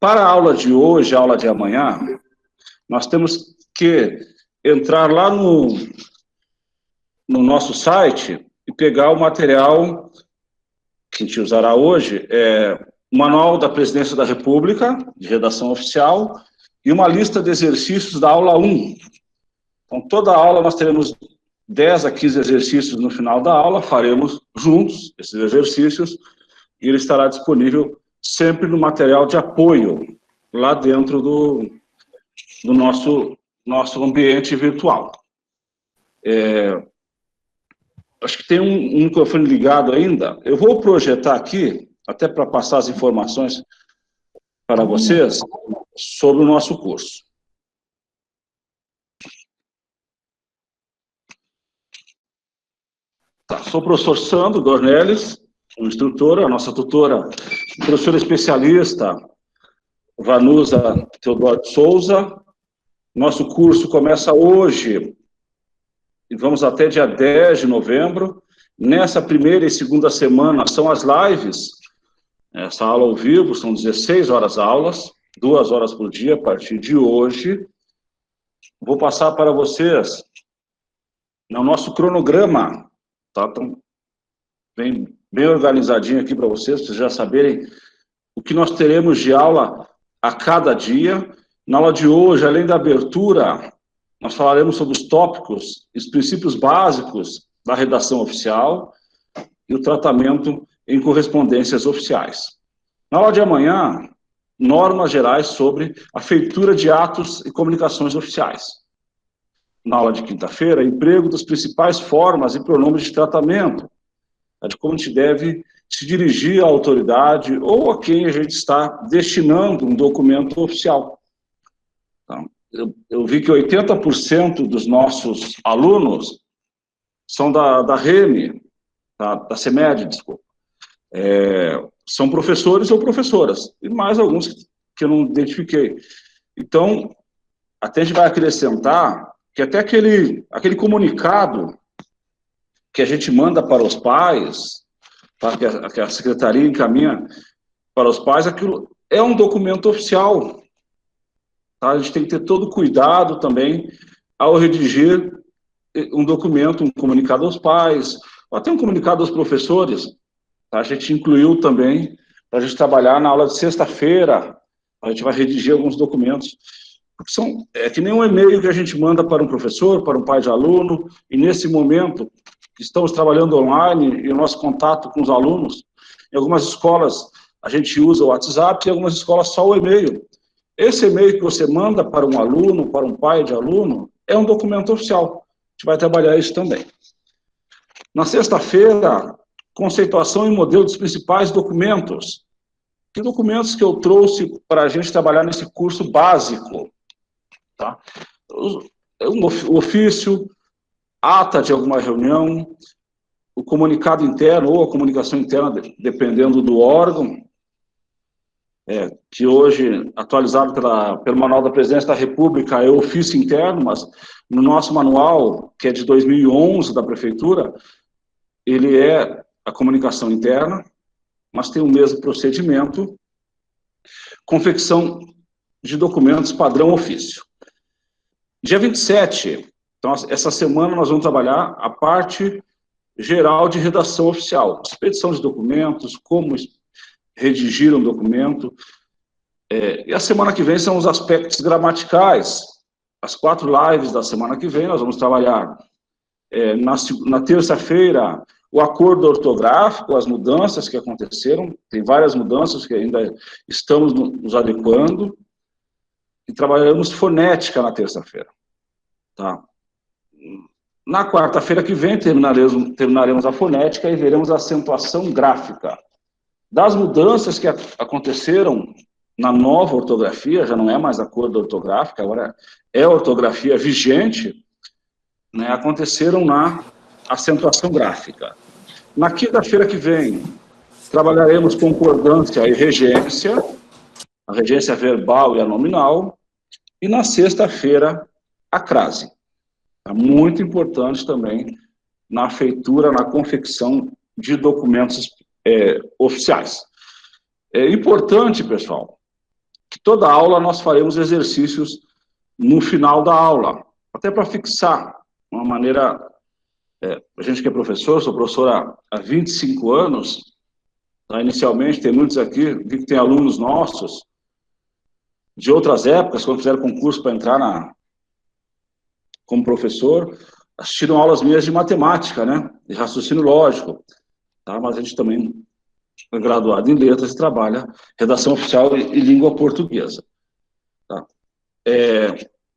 Para a aula de hoje, a aula de amanhã, nós temos que entrar lá no nosso site e pegar o material que a gente usará hoje, o Manual da Presidência da República, de redação oficial, e uma lista de exercícios da aula 1. Então, toda a aula nós teremos 10 a 15 exercícios no final da aula, faremos juntos esses exercícios, e ele estará disponível sempre no material de apoio, lá dentro do nosso ambiente virtual. Acho que tem um microfone ligado ainda. Eu vou projetar aqui, até para passar as informações para vocês, sobre o nosso curso. Sou o professor Sandro Dornelles, um instrutor, a nossa tutora, professora especialista, Vanusa Teodoro de Souza. Nosso curso começa hoje e vamos até dia 10 de novembro. Nessa primeira e segunda semana são as lives, essa aula ao vivo, são 16 horas aulas, 2 horas por dia a partir de hoje. Vou passar para vocês no nosso cronograma, tá? Então, bem organizadinho aqui para vocês já saberem o que nós teremos de aula a cada dia. Na aula de hoje, além da abertura, nós falaremos sobre os tópicos, os princípios básicos da redação oficial e o tratamento em correspondências oficiais. Na aula de amanhã, normas gerais sobre a feitura de atos e comunicações oficiais. Na aula de quinta-feira, emprego das principais formas e pronomes de tratamento, de como a gente deve se dirigir à autoridade ou a quem a gente está destinando um documento oficial. Então, eu vi que 80% dos nossos alunos são da REME, da CEMED, desculpa. São professores ou professoras, e mais alguns que eu não identifiquei. Então, até a gente vai acrescentar que até aquele comunicado que a gente manda para os pais, tá, que a secretaria encaminha para os pais, aquilo é um documento oficial. Tá? A gente tem que ter todo cuidado também ao redigir um documento, um comunicado aos pais, ou até um comunicado aos professores. Tá? A gente incluiu também, para a gente trabalhar na aula de sexta-feira, a gente vai redigir alguns documentos. É que nem um e-mail que a gente manda para um professor, para um pai de aluno, e nesse momento estamos trabalhando online e o nosso contato com os alunos, em algumas escolas a gente usa o WhatsApp, e em algumas escolas só o e-mail. Esse e-mail que você manda para um aluno, para um pai de aluno, é um documento oficial. A gente vai trabalhar isso também. Na sexta-feira, conceituação e modelo dos principais documentos. Que documentos que eu trouxe para a gente trabalhar nesse curso básico? Tá? O ofício, ata de alguma reunião, o comunicado interno ou a comunicação interna, dependendo do órgão, que hoje, atualizado pelo Manual da Presidência da República, é o ofício interno, mas no nosso manual, que é de 2011 da Prefeitura, ele é a comunicação interna, mas tem o mesmo procedimento, confecção de documentos padrão ofício. Dia 27, então, essa semana nós vamos trabalhar a parte geral de redação oficial, expedição de documentos, como redigir um documento, e a semana que vem são os aspectos gramaticais. As 4 lives da semana que vem nós vamos trabalhar na terça-feira o acordo ortográfico, as mudanças que aconteceram, tem várias mudanças que ainda estamos nos adequando, e trabalharemos fonética na terça-feira. Tá? Na quarta-feira que vem terminaremos a fonética e veremos a acentuação gráfica. Das mudanças que aconteceram na nova ortografia, já não é mais acordo ortográfico, agora é a ortografia vigente, né, aconteceram na acentuação gráfica. Na quinta-feira que vem, trabalharemos concordância e regência, a regência verbal e a nominal, e na sexta-feira, a crase. É muito importante também na feitura, na confecção de documentos oficiais. É importante, pessoal, que toda aula nós faremos exercícios no final da aula, até para fixar uma maneira... a gente que é professor, sou professor há 25 anos, tá? Inicialmente, tem muitos aqui, vi que tem alunos nossos de outras épocas, quando fizeram concurso para entrar como professor, assistiram aulas minhas de matemática, né, de raciocínio lógico, tá? Mas a gente também é graduado em letras e trabalha redação oficial e língua portuguesa. Tá?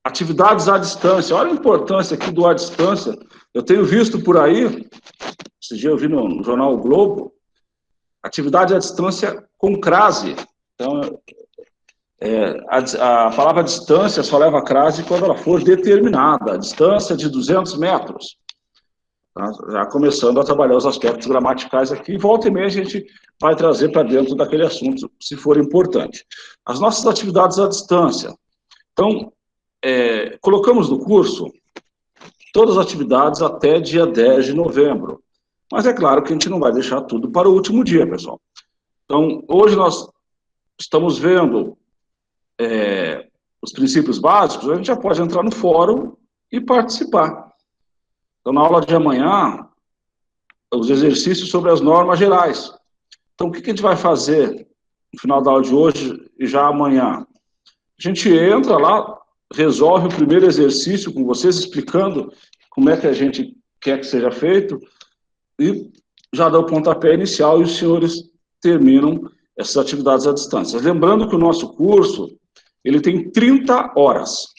Atividades à distância, olha a importância aqui do à distância. Eu tenho visto por aí, esse dia eu vi no jornal O Globo, atividade à distância com crase. Então, a palavra distância só leva a crase quando ela for determinada, a distância de 200 metros. Tá? Já começando a trabalhar os aspectos gramaticais aqui, volta e meia a gente vai trazer para dentro daquele assunto, se for importante. As nossas atividades à distância. Então, colocamos no curso todas as atividades até dia 10 de novembro. Mas é claro que a gente não vai deixar tudo para o último dia, pessoal. Então, hoje nós estamos vendo os princípios básicos, a gente já pode entrar no fórum e participar. Então, na aula de amanhã, os exercícios sobre as normas gerais. Então, o que a gente vai fazer no final da aula de hoje e já amanhã? A gente entra lá, resolve o primeiro exercício com vocês, explicando como é que a gente quer que seja feito, e já dá o pontapé inicial e os senhores terminam essas atividades à distância. Lembrando que o nosso curso, ele tem 30 horas.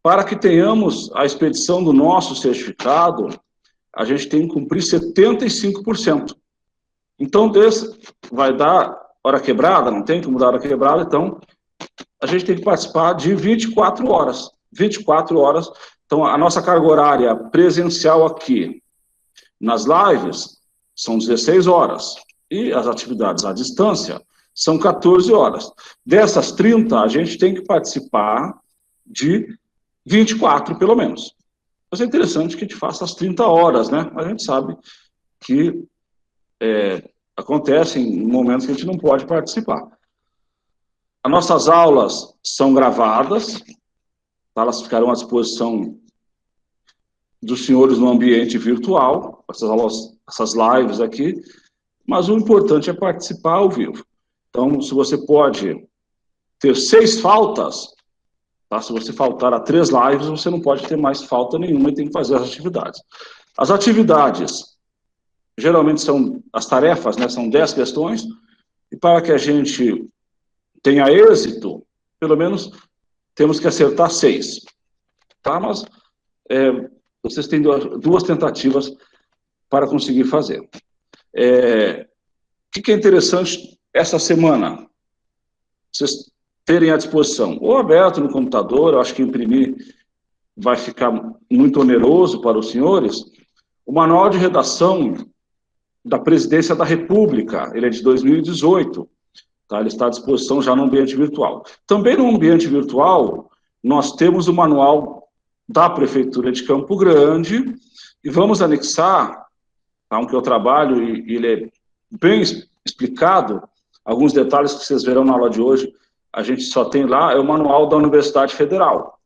Para que tenhamos a expedição do nosso certificado, a gente tem que cumprir 75%. Então, vai dar hora quebrada, não tem como dar hora quebrada, então a gente tem que participar de 24 horas. 24 horas. Então, a nossa carga horária presencial aqui, nas lives, são 16 horas. E as atividades à distância são 14 horas. Dessas 30, a gente tem que participar de 24, pelo menos. Mas é interessante que a gente faça as 30 horas, né? A gente sabe que acontecem momentos que a gente não pode participar. As nossas aulas são gravadas, tá? Elas ficarão à disposição dos senhores no ambiente virtual, essas aulas, essas lives aqui, mas o importante é participar ao vivo. Então, se você pode ter 6 faltas, tá? Se você faltar a 3 lives, você não pode ter mais falta nenhuma e tem que fazer as atividades. As atividades, geralmente são as tarefas, né? São 10 questões, e para que a gente tenha êxito, pelo menos temos que acertar 6. Tá? Mas vocês têm 2 tentativas para conseguir fazer. O que é interessante essa semana? Vocês terem à disposição, ou aberto no computador, eu acho que imprimir vai ficar muito oneroso para os senhores, o manual de redação da Presidência da República, ele é de 2018, tá? Ele está à disposição já no ambiente virtual. Também no ambiente virtual, nós temos o manual da Prefeitura de Campo Grande, e vamos anexar, tá, um que eu trabalho, e ele é bem explicado, alguns detalhes que vocês verão na aula de hoje, a gente só tem lá, é o manual da Universidade Federal.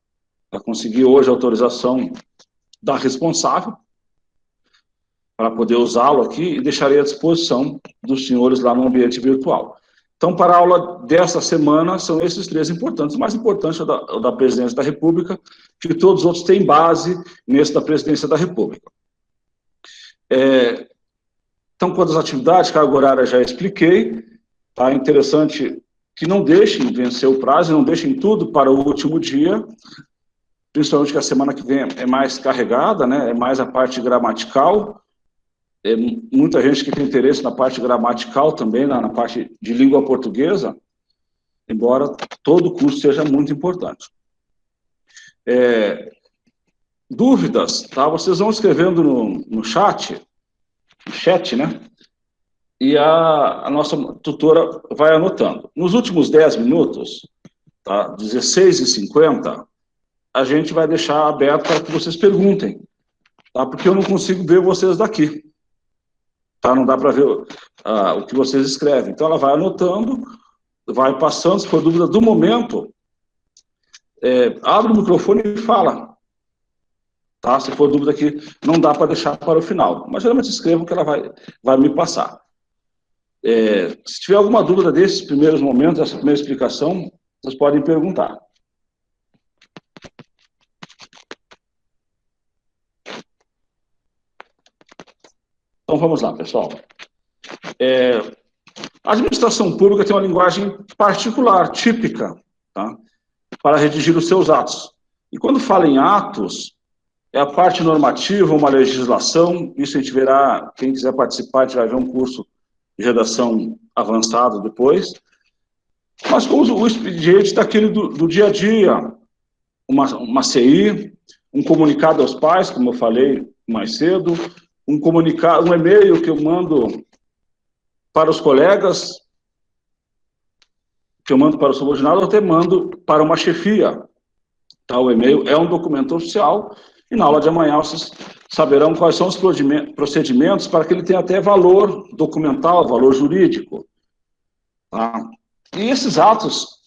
Para conseguir hoje a autorização da responsável, para poder usá-lo aqui, e deixarei à disposição dos senhores lá no ambiente virtual. Então, para a aula dessa semana, são esses 3 importantes. O mais importante é o da Presidência da República, que todos os outros têm base nesse da Presidência da República. Então, quanto às atividades, carga horária já expliquei. Tá? É interessante que não deixem vencer o prazo, não deixem tudo para o último dia, principalmente que a semana que vem é mais carregada, né? É mais a parte gramatical. Muita gente que tem interesse na parte gramatical também, na parte de língua portuguesa, embora todo o curso seja muito importante. Dúvidas, tá? Vocês vão escrevendo no chat, né? E a nossa tutora vai anotando. Nos últimos 10 minutos, tá? 16h50, a gente vai deixar aberto para que vocês perguntem. tá? Porque eu não consigo ver vocês daqui. Tá? Não dá para ver o que vocês escrevem. Então, ela vai anotando, vai passando, se for dúvida do momento, abre o microfone e fala. Tá? Se for dúvida aqui, não dá para deixar para o final. Mas, geralmente, escrevam que ela vai me passar. Se tiver alguma dúvida desses primeiros momentos, dessa primeira explicação, vocês podem perguntar. Então, vamos lá, pessoal. A administração pública tem uma linguagem particular, típica, tá? Para redigir os seus atos. E quando fala em atos, é a parte normativa, uma legislação, isso a gente verá, quem quiser participar, a gente vai ver um curso de redação avançado depois. Mas como o expediente daquele do dia a dia, uma CI, um comunicado aos pais, como eu falei mais cedo, um e-mail que eu mando para os colegas, que eu mando para o subordinado, eu até mando para uma chefia. Tá? O e-mail é um documento oficial, e na aula de amanhã vocês saberão quais são os procedimentos para que ele tenha até valor documental, valor jurídico. Tá? E esses atos,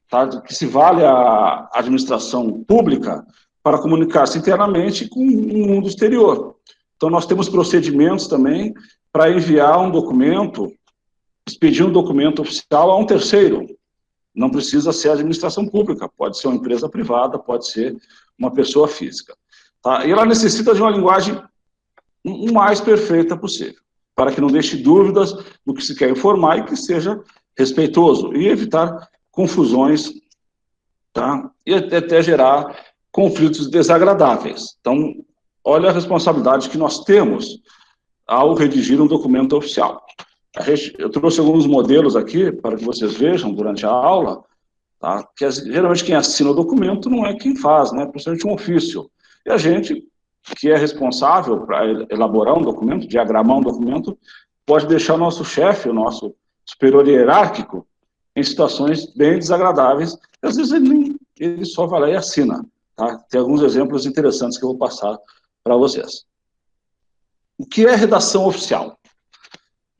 tá, que se vale a administração pública para comunicar-se internamente com o mundo exterior. Então, nós temos procedimentos também para enviar um documento, expedir um documento oficial a um terceiro. Não precisa ser a administração pública, pode ser uma empresa privada, pode ser uma pessoa física. Tá? E ela necessita de uma linguagem o mais perfeita possível, para que não deixe dúvidas do que se quer informar e que seja respeitoso, e evitar confusões, tá? E até gerar conflitos desagradáveis. Então, olha a responsabilidade que nós temos ao redigir um documento oficial. Eu trouxe alguns modelos aqui para que vocês vejam durante a aula, tá? Que geralmente quem assina o documento não é quem faz, né? Principalmente um ofício. E a gente, que é responsável para elaborar um documento, diagramar um documento, pode deixar o nosso chefe, o nosso superior hierárquico, em situações bem desagradáveis, e às vezes ele só vai lá e assina. Tá? Tem alguns exemplos interessantes que eu vou passar para vocês. O que é redação oficial?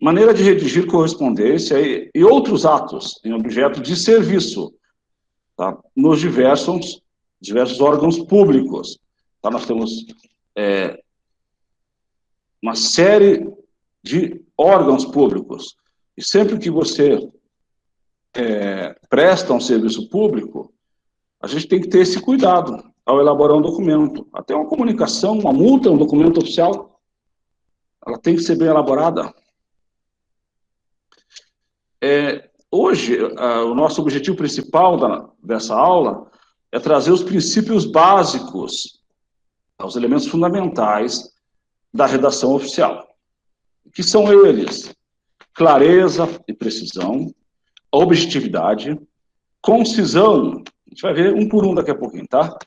Maneira de redigir correspondência e outros atos em objeto de serviço, tá? Nos diversos órgãos públicos. Tá? Nós temos uma série de órgãos públicos. E sempre que você presta um serviço público, a gente tem que ter esse cuidado ao elaborar um documento. Até uma comunicação, uma multa, um documento oficial, ela tem que ser bem elaborada. Hoje, o nosso objetivo principal dessa aula é trazer os princípios básicos, os elementos fundamentais da redação oficial. Que são eles: clareza e precisão, objetividade, concisão, a gente vai ver um por um daqui a pouquinho, tá?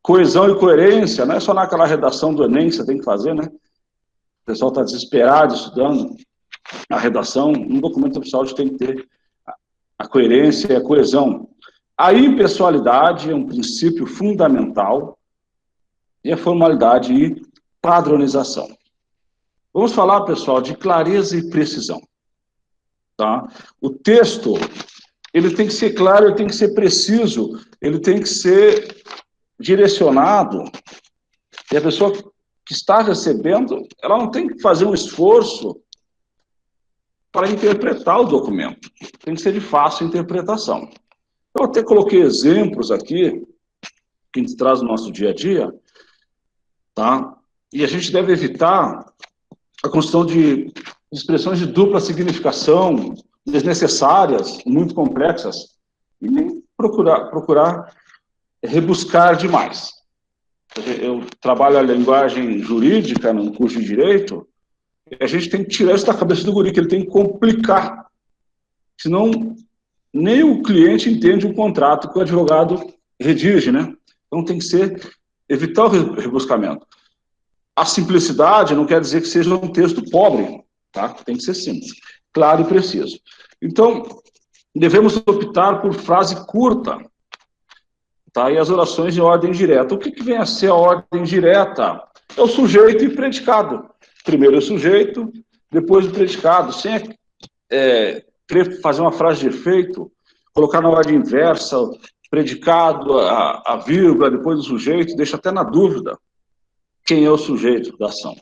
Coesão e coerência, não é só naquela redação do Enem que você tem que fazer, né? O pessoal está desesperado estudando a redação, um documento oficial a gente tem que ter a coerência e a coesão. A impessoalidade é um princípio fundamental, e a formalidade e padronização. Vamos falar, pessoal, de clareza e precisão. Tá? O texto, ele tem que ser claro, ele tem que ser preciso, ele tem que ser direcionado, e a pessoa que está recebendo, ela não tem que fazer um esforço para interpretar o documento. Tem que ser de fácil interpretação. Eu até coloquei exemplos aqui, que a gente traz no nosso dia a dia, tá? E a gente deve evitar a construção de expressões de dupla significação, desnecessárias, muito complexas, e nem procurar rebuscar demais. Eu trabalho a linguagem jurídica no curso de Direito, e a gente tem que tirar isso da cabeça do guri, que ele tem que complicar. Senão, nem o cliente entende o contrato que o advogado redige, né? Então tem que evitar o rebuscamento. A simplicidade não quer dizer que seja um texto pobre, tá? Tem que ser simples, claro e preciso. Então, devemos optar por frase curta, tá? E as orações em ordem direta. O que vem a ser a ordem direta? É o sujeito e predicado. Primeiro o sujeito, depois o predicado. Sem querer fazer uma frase de efeito, colocar na ordem inversa, predicado, a vírgula, depois o sujeito, deixa até na dúvida quem é o sujeito da ação.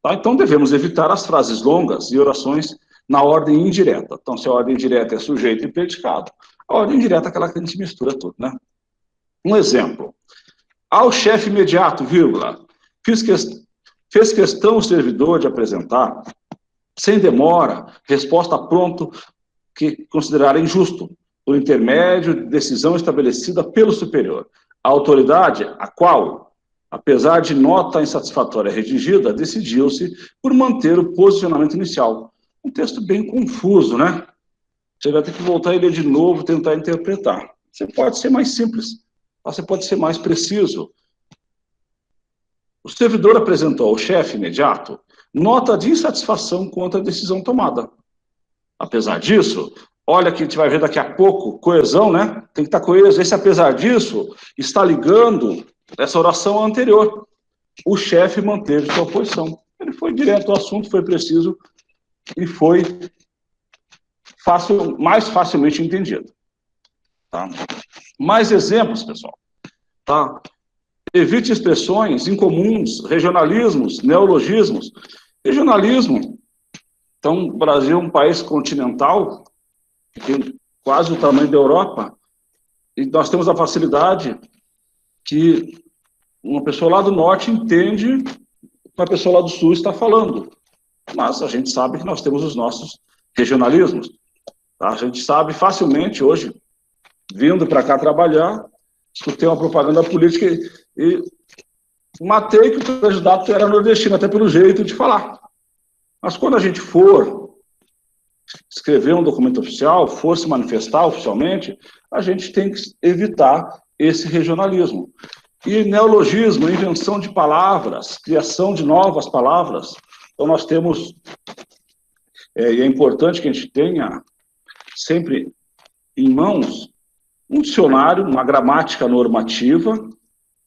Tá? Então, devemos evitar as frases longas e orações na ordem indireta. Então, se a ordem direta é sujeito e predicado, a ordem indireta é aquela que a gente mistura tudo, né? Um exemplo. Ao chefe imediato, vírgula, fez questão o servidor de apresentar, sem demora, resposta pronto que considerar injusto, por intermédio de decisão estabelecida pelo superior. A autoridade, a qual, apesar de nota insatisfatória redigida, decidiu-se por manter o posicionamento inicial. Um texto bem confuso, né? Você vai ter que voltar e ler de novo, tentar interpretar. Você pode ser mais simples, você pode ser mais preciso. O servidor apresentou ao chefe imediato nota de insatisfação quanto à decisão tomada. Apesar disso, olha que a gente vai ver daqui a pouco, coesão, né? Tem que estar coeso. Esse apesar disso está ligando essa oração anterior. O chefe manteve sua posição. Ele foi direto ao assunto, foi preciso e foi mais facilmente entendido. Tá? Mais exemplos, pessoal. Tá? Evite expressões incomuns, regionalismos, neologismos. Regionalismo. Então, o Brasil é um país continental, que tem quase o tamanho da Europa, e nós temos a facilidade que uma pessoa lá do norte entende o que uma pessoa lá do sul está falando. Mas a gente sabe que nós temos os nossos regionalismos. Tá? A gente sabe facilmente hoje, vindo para cá trabalhar, escutei uma propaganda política e matei que o candidato era nordestino, até pelo jeito de falar. Mas quando a gente for escrever um documento oficial, for se manifestar oficialmente, a gente tem que evitar esse regionalismo. E neologismo, invenção de palavras, criação de novas palavras. Então nós temos, e é importante que a gente tenha sempre em mãos um dicionário, uma gramática normativa.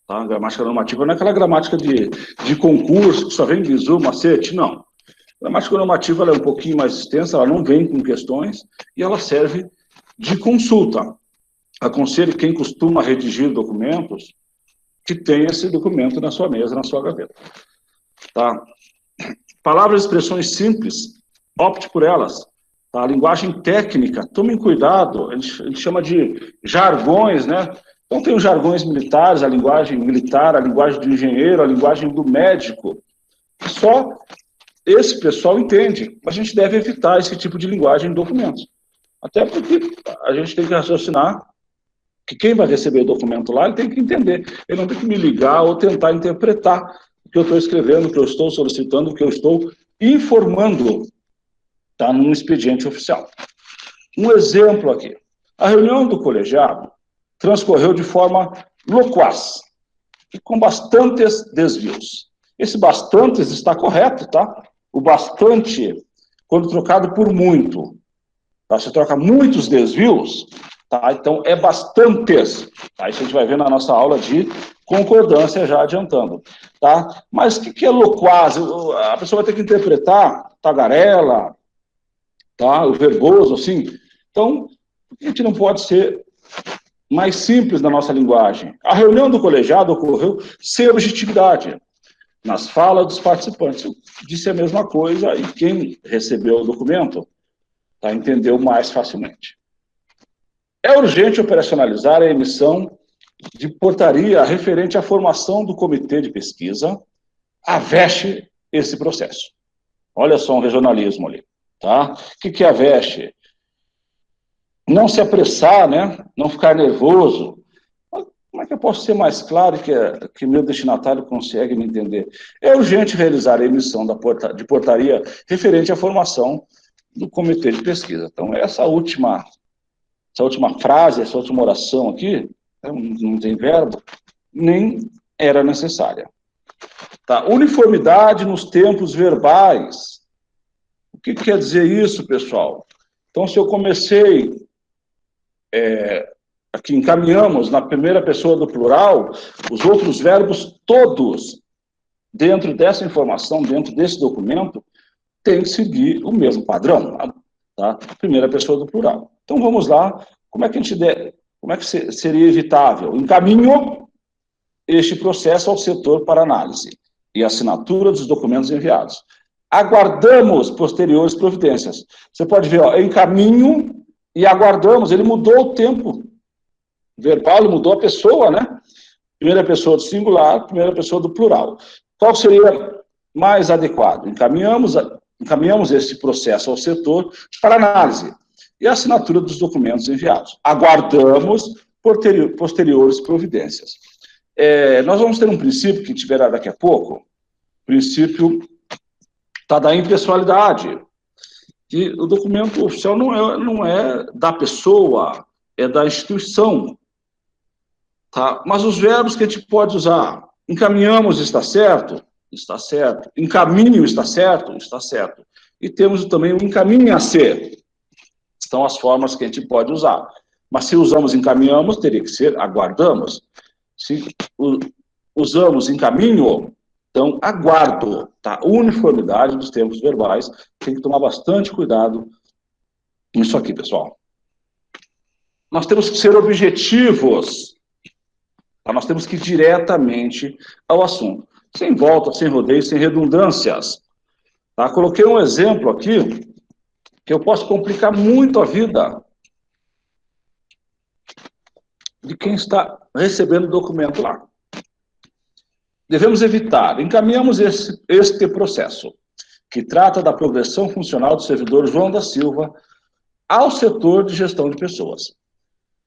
Tá? A gramática normativa não é aquela gramática de concurso, que só vem bizu, macete, não. A gramática normativa ela é um pouquinho mais extensa, ela não vem com questões, e ela serve de consulta. Aconselho quem costuma redigir documentos que tenha esse documento na sua mesa, na sua gaveta. Tá? Palavras e expressões simples, opte por elas. Tá? A linguagem técnica, tomem cuidado, a gente chama de jargões, né? Então tem os jargões militares, a linguagem militar, a linguagem do engenheiro, a linguagem do médico. Só esse pessoal entende. A gente deve evitar esse tipo de linguagem em documentos. Até porque a gente tem que raciocinar que quem vai receber o documento lá, ele tem que entender. Ele não tem que me ligar ou tentar interpretar o que eu estou escrevendo, o que eu estou solicitando, o que eu estou informando. Está num expediente oficial. Um exemplo aqui. A reunião do colegiado transcorreu de forma loquaz e com bastantes desvios. Esse bastantes está correto, tá? O bastante, quando trocado por muito, tá? Você troca muitos desvios, tá? Então é bastantes. Tá? Isso a gente vai ver na nossa aula de concordância, já adiantando. Tá? Mas o que é loquaz? A pessoa vai ter que interpretar tagarela, tá? O verboso, assim. Então, a gente não pode ser mais simples na nossa linguagem. A reunião do colegiado ocorreu sem objetividade nas falas dos participantes. Eu disse a mesma coisa e quem recebeu o documento tá, entendeu mais facilmente. É urgente operacionalizar a emissão de portaria referente à formação do comitê de pesquisa, aveste esse processo. Olha só um regionalismo ali. Tá? O que é aveste? Não se apressar, né? Não ficar nervoso. Como é que eu posso ser mais claro que meu destinatário consegue me entender? É urgente realizar a emissão de portaria referente à formação do comitê de pesquisa. Então, essa última frase, essa última oração aqui, não tem verbo, nem era necessária. Tá? Uniformidade nos tempos verbais. O que quer dizer isso, pessoal? Então, se eu comecei... aqui encaminhamos na primeira pessoa do plural, os outros verbos todos dentro dessa informação, dentro desse documento, tem que seguir o mesmo padrão, tá? Primeira pessoa do plural. Então, vamos lá. Como é que seria evitável? Encaminho este processo ao setor para análise e assinatura dos documentos enviados. Aguardamos posteriores providências. Você pode ver, ó, encaminho e aguardamos. Ele mudou o tempo verbal, ele mudou a pessoa, né? Primeira pessoa do singular, primeira pessoa do plural. Qual seria mais adequado? Encaminhamos esse processo ao setor para análise e assinatura dos documentos enviados. Aguardamos posteriores providências. Nós vamos ter um princípio que tiverá daqui a pouco, o princípio da impessoalidade, que o documento oficial não é da pessoa, é da instituição. Tá? Mas os verbos que a gente pode usar, encaminhamos, está certo? Está certo. Encaminho, está certo? Está certo. E temos também o encaminha-se. São as formas que a gente pode usar. Mas se usamos encaminhamos, teria que ser aguardamos. Se usamos encaminho, então aguardo. Tá? Uniformidade dos tempos verbais. Tem que tomar bastante cuidado nisso aqui, pessoal. Nós temos que ser objetivos. Tá? Nós temos que ir diretamente ao assunto. Sem volta, sem rodeio, sem redundâncias. Tá? Coloquei um exemplo aqui que eu posso complicar muito a vida de quem está recebendo o documento lá. Devemos evitar. Encaminhamos este processo, que trata da progressão funcional do servidor João da Silva ao setor de gestão de pessoas,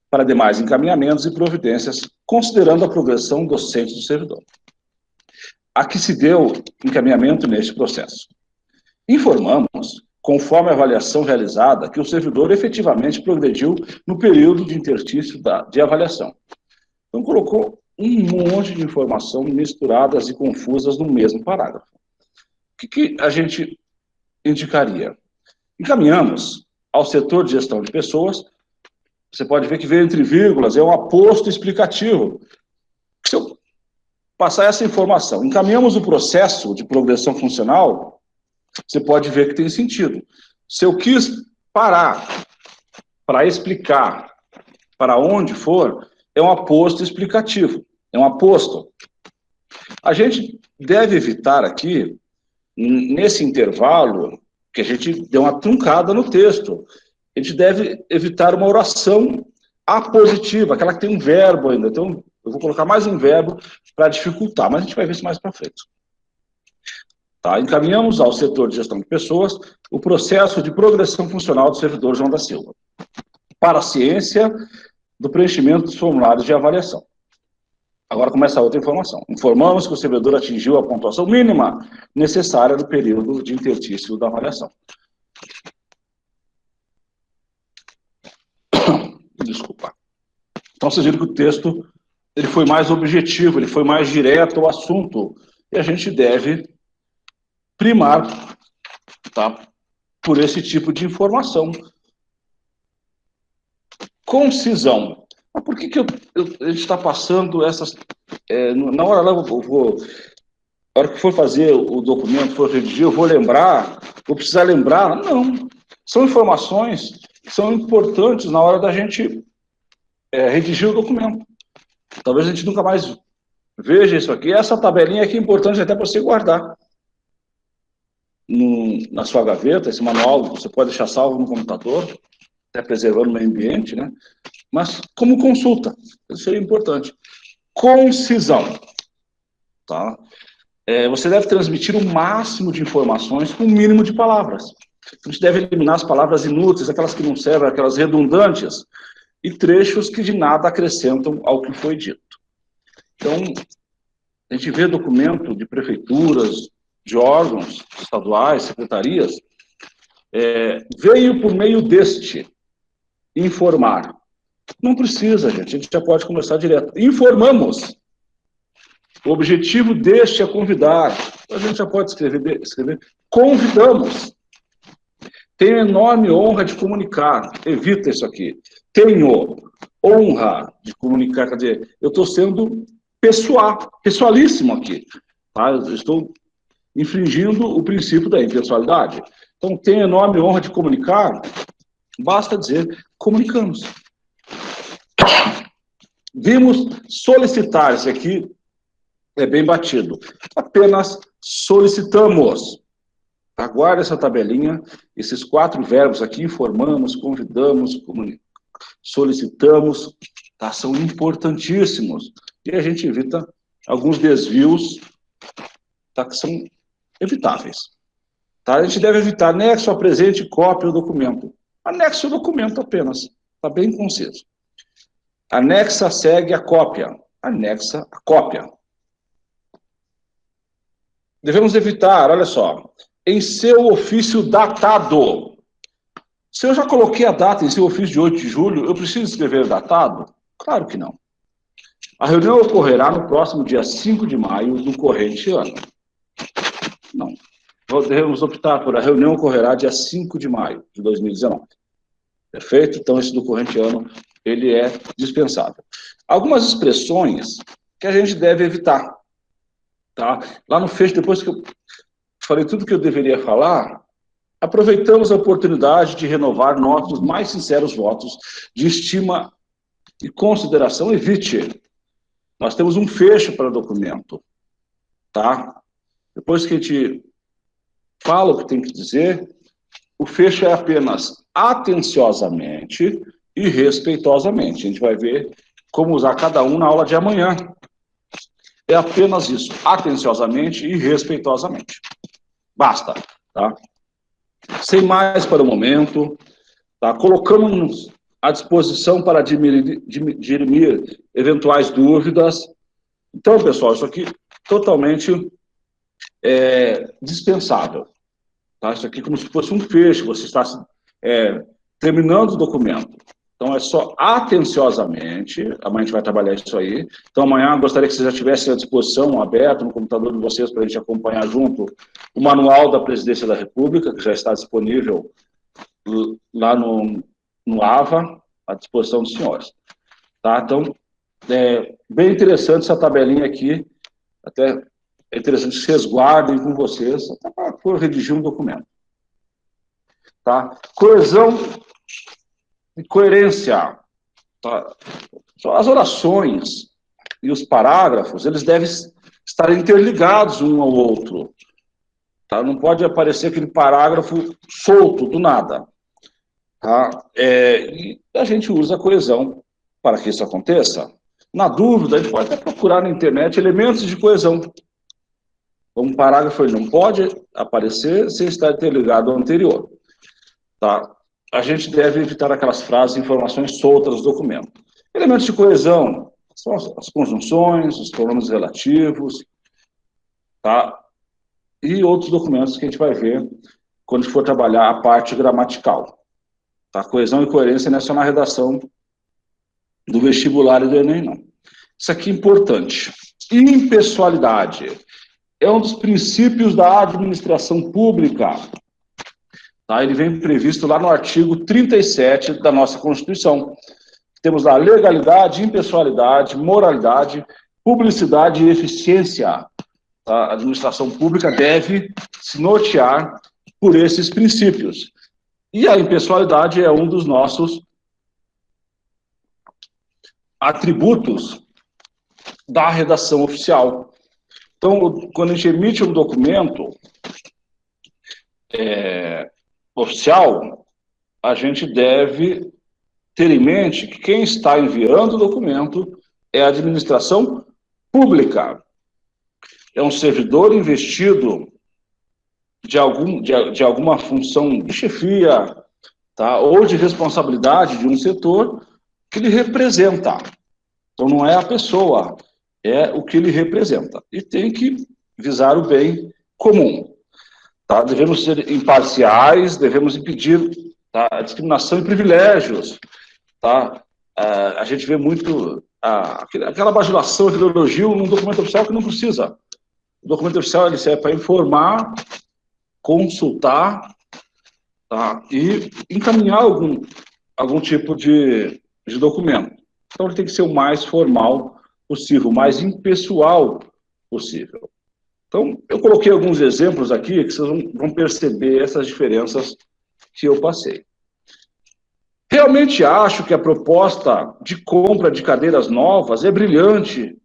para demais encaminhamentos e providências, considerando a progressão docente do servidor. Aqui se deu encaminhamento neste processo. Informamos, conforme a avaliação realizada, que o servidor efetivamente progrediu no período de interstício de avaliação. Então, colocou um monte de informação misturadas e confusas no mesmo parágrafo. O que a gente indicaria? Encaminhamos ao setor de gestão de pessoas. Você pode ver que veio entre vírgulas, é um aposto explicativo. Se eu passar essa informação, encaminhamos o processo de progressão funcional, você pode ver que tem sentido. Se eu quis parar para explicar para onde for, é um aposto explicativo, é um aposto. A gente deve evitar aqui, nesse intervalo, que a gente deu uma truncada no texto, a gente deve evitar uma oração apositiva, aquela que tem um verbo ainda. Então, eu vou colocar mais um verbo para dificultar, mas a gente vai ver isso mais para frente. Tá? Encaminhamos ao setor de gestão de pessoas o processo de progressão funcional do servidor João da Silva, para a ciência do preenchimento dos formulários de avaliação. Agora começa a outra informação. Informamos que o servidor atingiu a pontuação mínima necessária no período de interstício da avaliação. Desculpa. Então, vocês viram que o texto ele foi mais objetivo, ele foi mais direto ao assunto. E a gente deve primar, tá, por esse tipo de informação. Concisão. Mas por que a gente está passando essas... na hora lá, na hora que for fazer o documento, for redigir, eu vou lembrar, vou precisar lembrar. Não. São informações que são importantes na hora da gente redigir o documento. Talvez a gente nunca mais veja isso aqui. Essa tabelinha aqui é importante até para você guardar na sua gaveta. Esse manual você pode deixar salvo no computador, até preservando o meio ambiente, né? Mas como consulta, isso seria importante. Concisão. Tá? Você deve transmitir o máximo de informações com o mínimo de palavras. A gente deve eliminar as palavras inúteis, aquelas que não servem, aquelas redundantes, e trechos que de nada acrescentam ao que foi dito. Então, a gente vê documento de prefeituras, de órgãos estaduais, secretarias, veio por meio deste informar. Não precisa, gente, a gente já pode começar direto. Informamos. O objetivo deste é convidar. A gente já pode escrever convidamos. Tenho enorme honra de comunicar. Evita isso aqui. Tenho honra de comunicar. Quer dizer, eu estou sendo pessoalíssimo aqui. Tá? Eu estou infringindo o princípio da impessoalidade. Então, tenho a enorme honra de comunicar, basta dizer, comunicamos. Vimos solicitar, esse aqui é bem batido, apenas solicitamos. Aguarde essa tabelinha, esses 4 verbos aqui, informamos, convidamos, solicitamos, tá? São importantíssimos. E a gente evita alguns desvios, tá? Que são evitáveis. Tá? A gente deve evitar anexo, apresente, cópia o documento. Anexo o documento apenas, está bem conciso. Anexa segue a cópia. Anexa a cópia. Devemos evitar, olha só, em seu ofício datado. Se eu já coloquei a data em seu ofício de 8 de julho, eu preciso escrever datado? Claro que não. A reunião ocorrerá no próximo dia 5 de maio do corrente ano. Não. Devemos optar por a reunião ocorrerá dia 5 de maio de 2019. Perfeito? Então, esse do corrente ano, ele é dispensável. Algumas expressões que a gente deve evitar. Tá? Lá no fecho, depois que eu falei tudo que eu deveria falar, aproveitamos a oportunidade de renovar nossos mais sinceros votos de estima e consideração. Evite. Nós temos um fecho para o documento. Tá? Depois que a gente fala o que tem que dizer, o fecho é apenas atenciosamente e respeitosamente. A gente vai ver como usar cada um na aula de amanhã. É apenas isso, atenciosamente e respeitosamente. Basta, tá? Sem mais para o momento, tá? Colocamos-nos à disposição para dirimir eventuais dúvidas. Então, pessoal, isso aqui totalmente dispensável. Tá? Isso aqui é como se fosse um fecho, você está terminando o documento. Então, é só atenciosamente, amanhã a gente vai trabalhar isso aí. Então, amanhã eu gostaria que vocês já tivessem à disposição, aberto no computador de vocês, para a gente acompanhar junto o manual da Presidência da República, que já está disponível lá no AVA, à disposição dos senhores. Tá? Então, bem interessante essa tabelinha aqui, até é interessante que vocês guardem com vocês, até para redigir um documento. Tá? Coesão e coerência. Tá? As orações e os parágrafos, eles devem estar interligados um ao outro. Tá? Não pode aparecer aquele parágrafo solto, do nada. Tá? E a gente usa a coesão para que isso aconteça. Na dúvida, a gente pode até procurar na internet elementos de coesão. Um parágrafo ele não pode aparecer sem estar interligado ao anterior. Tá? A gente deve evitar aquelas frases e informações soltas do documento. Elementos de coesão são as conjunções, os pronomes relativos, tá? E outros documentos que a gente vai ver quando for trabalhar a parte gramatical. Tá? Coesão e coerência não é só na redação do vestibular e do Enem, não. Isso aqui é importante. Impessoalidade é um dos princípios da administração pública. Tá? Ele vem previsto lá no artigo 37 da nossa Constituição. Temos lá legalidade, impessoalidade, moralidade, publicidade e eficiência. Tá? A administração pública deve se nortear por esses princípios. E a impessoalidade é um dos nossos atributos da redação oficial. Então, quando a gente emite um documento oficial, a gente deve ter em mente que quem está enviando o documento é a administração pública. É um servidor investido de alguma função de chefia, tá? Ou de responsabilidade de um setor que ele representa. Então, não é a pessoa, é o que ele representa. E tem que visar o bem comum. Tá? Devemos ser imparciais, devemos impedir, tá, a discriminação e privilégios. Tá? A gente vê muito aquela bajulação, aquele elogio num documento oficial que não precisa. O documento oficial ele serve para informar, consultar, tá, e encaminhar algum tipo de documento. Então, ele tem que ser o mais formal possível, o mais impessoal possível. Então, eu coloquei alguns exemplos aqui que vocês vão perceber essas diferenças que eu passei. Realmente acho que a proposta de compra de cadeiras novas é brilhante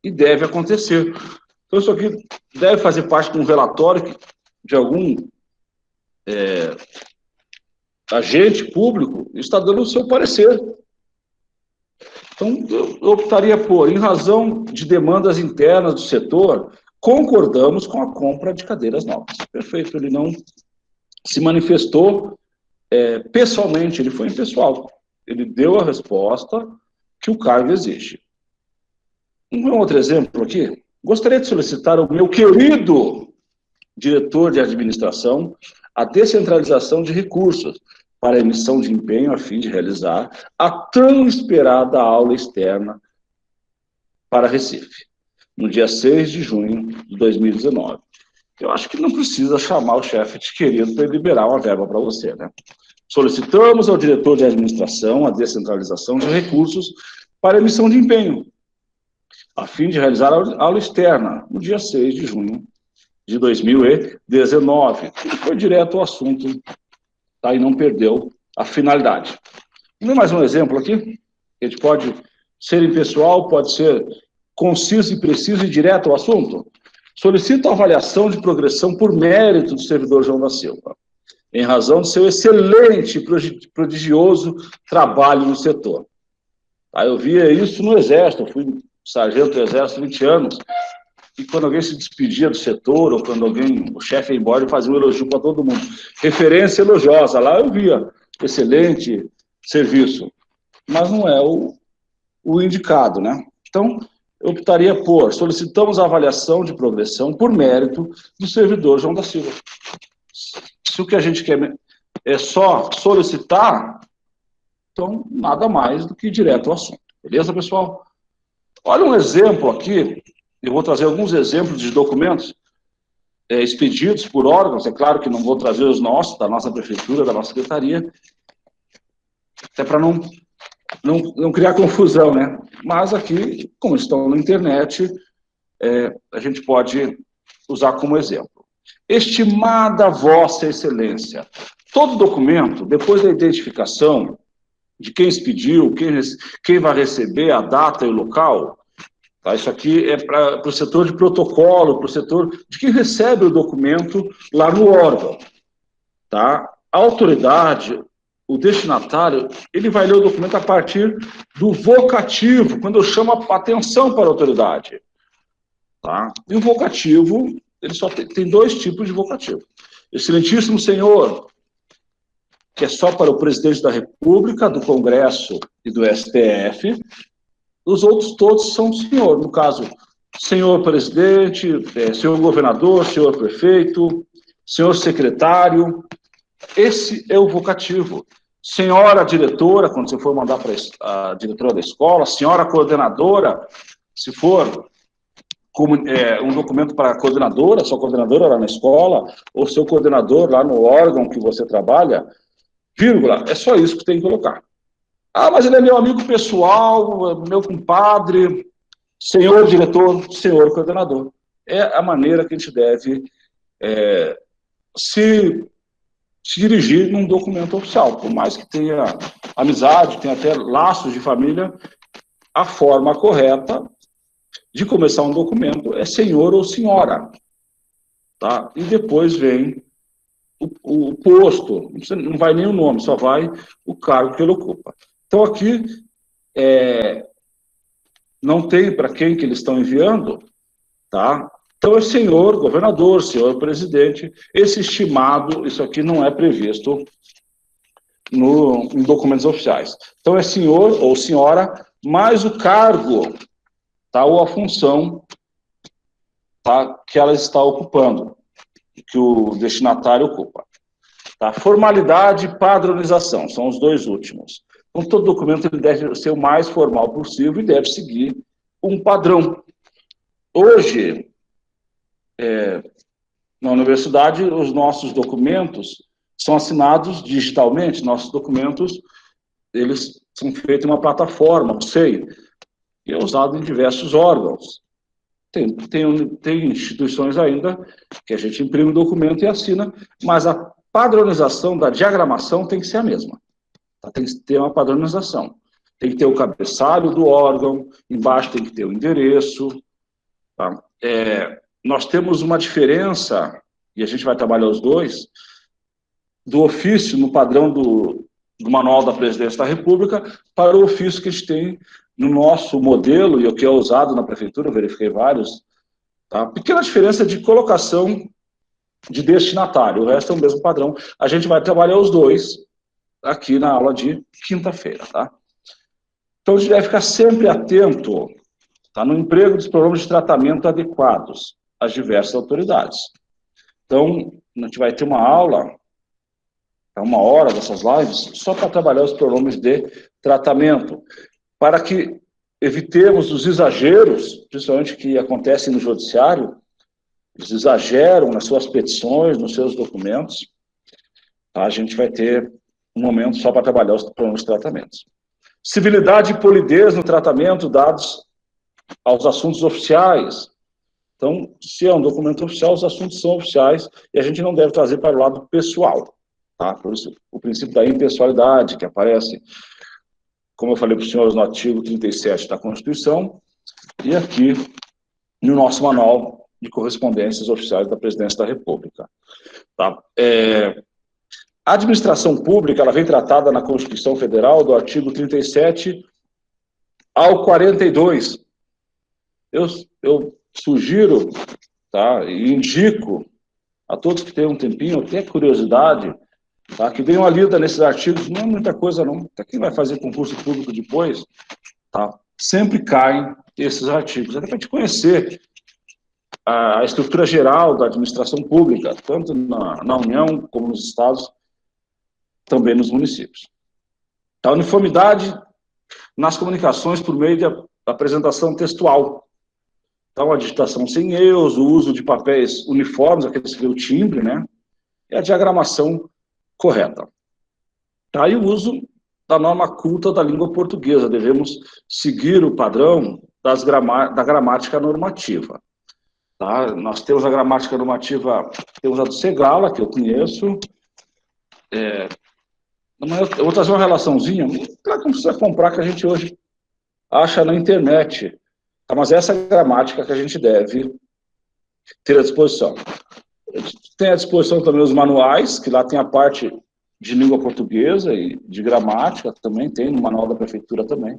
e deve acontecer. Então, isso aqui deve fazer parte de um relatório de algum agente público está dando o seu parecer. Então, eu optaria por, em razão de demandas internas do setor, concordamos com a compra de cadeiras novas. Perfeito, ele não se manifestou pessoalmente, ele foi impessoal. Ele deu a resposta que o cargo exige. Um outro exemplo aqui. Gostaria de solicitar ao meu querido diretor de administração a descentralização de recursos para emissão de empenho a fim de realizar a tão esperada aula externa para Recife, no dia 6 de junho de 2019. Eu acho que não precisa chamar o chefe de querido para liberar uma verba para você, né? Solicitamos ao diretor de administração a descentralização de recursos para emissão de empenho, a fim de realizar a aula externa, no dia 6 de junho de 2019. Foi direto ao assunto, tá? E não perdeu a finalidade. Vamos mais um exemplo aqui? A gente pode ser impessoal, pode ser conciso e preciso e direto ao assunto. Solicito a avaliação de progressão por mérito do servidor João da Silva, em razão de seu excelente e prodigioso trabalho no setor. Tá? Eu via isso no Exército, eu fui sargento do Exército há 20 anos, e quando alguém se despedia do setor, ou quando o chefe ia embora, ele fazia um elogio para todo mundo. Referência elogiosa, lá eu via excelente serviço, mas não é o indicado, né? Então, eu optaria por, solicitamos a avaliação de progressão por mérito do servidor João da Silva. Se o que a gente quer é só solicitar, então, nada mais do que direto ao assunto. Beleza, pessoal? Olha um exemplo aqui, eu vou trazer alguns exemplos de documentos expedidos por órgãos, é claro que não vou trazer os nossos, da nossa prefeitura, da nossa secretaria, até para não criar confusão, né? Mas aqui, como estão na internet, a gente pode usar como exemplo. Estimada Vossa Excelência, todo documento, depois da identificação de quem expediu, quem vai receber, a data e o local, tá? Isso aqui é para o setor de protocolo, para o setor de quem recebe o documento lá no órgão. Tá? A autoridade, o destinatário, ele vai ler o documento a partir do vocativo, quando eu chamo a atenção para a autoridade. Tá? E o vocativo, ele só tem dois tipos de vocativo. Excelentíssimo senhor, que é só para o presidente da República, do Congresso e do STF. Os outros todos são senhor. No caso, senhor presidente, senhor governador, senhor prefeito, senhor secretário. Esse é o vocativo. Senhora diretora, quando você for mandar para a diretora da escola, senhora coordenadora, se for um documento para a coordenadora, sua coordenadora lá na escola, ou seu coordenador lá no órgão que você trabalha, vírgula, é só isso que tem que colocar. Ah, mas ele é meu amigo pessoal, meu compadre, senhor diretor, senhor coordenador. É a maneira que a gente deve se dirigir num documento oficial. Por mais que tenha amizade, tenha até laços de família, a forma correta de começar um documento é senhor ou senhora. Tá? E depois vem o posto, não vai nem o nome, só vai o cargo que ele ocupa. Então, aqui, não tem para quem que eles estão enviando, tá? Então, é senhor governador, senhor presidente, esse estimado, isso aqui não é previsto em documentos oficiais. Então, é senhor ou senhora, mais o cargo, tá? Ou a função, tá? Que ela está ocupando, que o destinatário ocupa. Tá? Formalidade e padronização, são os dois últimos. Então, todo documento ele deve ser o mais formal possível e deve seguir um padrão. Hoje, na universidade, os nossos documentos são assinados digitalmente, nossos documentos, eles são feitos em uma plataforma, o SEI, que é usado em diversos órgãos. Tem instituições ainda que a gente imprime o documento e assina, mas a padronização da diagramação tem que ser a mesma. Tá? Tem que ter uma padronização. Tem que ter o cabeçalho do órgão, embaixo tem que ter o endereço. Tá? Nós temos uma diferença, e a gente vai trabalhar os dois, do ofício no padrão do Manual da Presidência da República para o ofício que a gente tem no nosso modelo, e o que é usado na Prefeitura, eu verifiquei vários, tá? Pequena diferença de colocação de destinatário, o resto é o mesmo padrão. A gente vai trabalhar os dois aqui na aula de quinta-feira, tá? Então, a gente deve ficar sempre atento, tá, no emprego dos programas de tratamento adequados às diversas autoridades. Então, a gente vai ter uma aula, uma hora dessas lives, só para trabalhar os pronomes de tratamento, para que evitemos os exageros, principalmente que acontecem no judiciário, eles exageram nas suas petições, nos seus documentos. Tá? A gente vai ter um momento só para trabalhar os pronomes de tratamentos. Civilidade e polidez no tratamento dados aos assuntos oficiais. Então, se é um documento oficial, os assuntos são oficiais e a gente não deve trazer para o lado pessoal. Tá? Por isso, o princípio da impessoalidade, que aparece, como eu falei para os senhores, no artigo 37 da Constituição, e aqui no nosso manual de correspondências oficiais da Presidência da República. Tá? A administração pública, ela vem tratada na Constituição Federal, do artigo 37 ao 42. Eu sugiro, tá, e indico a todos que tenham um tempinho, até curiosidade, tá, que deem uma lida nesses artigos, não é muita coisa não, para quem vai fazer concurso público depois, tá, sempre caem esses artigos, até para te conhecer a estrutura geral da administração pública, tanto na União como nos estados, também nos municípios. A uniformidade nas comunicações por meio de apresentação textual. Então, a digitação sem erros, o uso de papéis uniformes, aqueles que vê o timbre, né? E a diagramação correta. Tá? E o uso da norma culta da língua portuguesa. Devemos seguir o padrão da gramática normativa. Tá? Nós temos a gramática normativa, temos a do Segala, que eu conheço. Eu vou trazer uma relaçãozinha, claro que não precisa comprar, que a gente hoje acha na internet. Tá? Mas essa é a gramática que a gente deve ter à disposição. Tem à disposição também os manuais, que lá tem a parte de língua portuguesa e de gramática, também tem no manual da prefeitura também.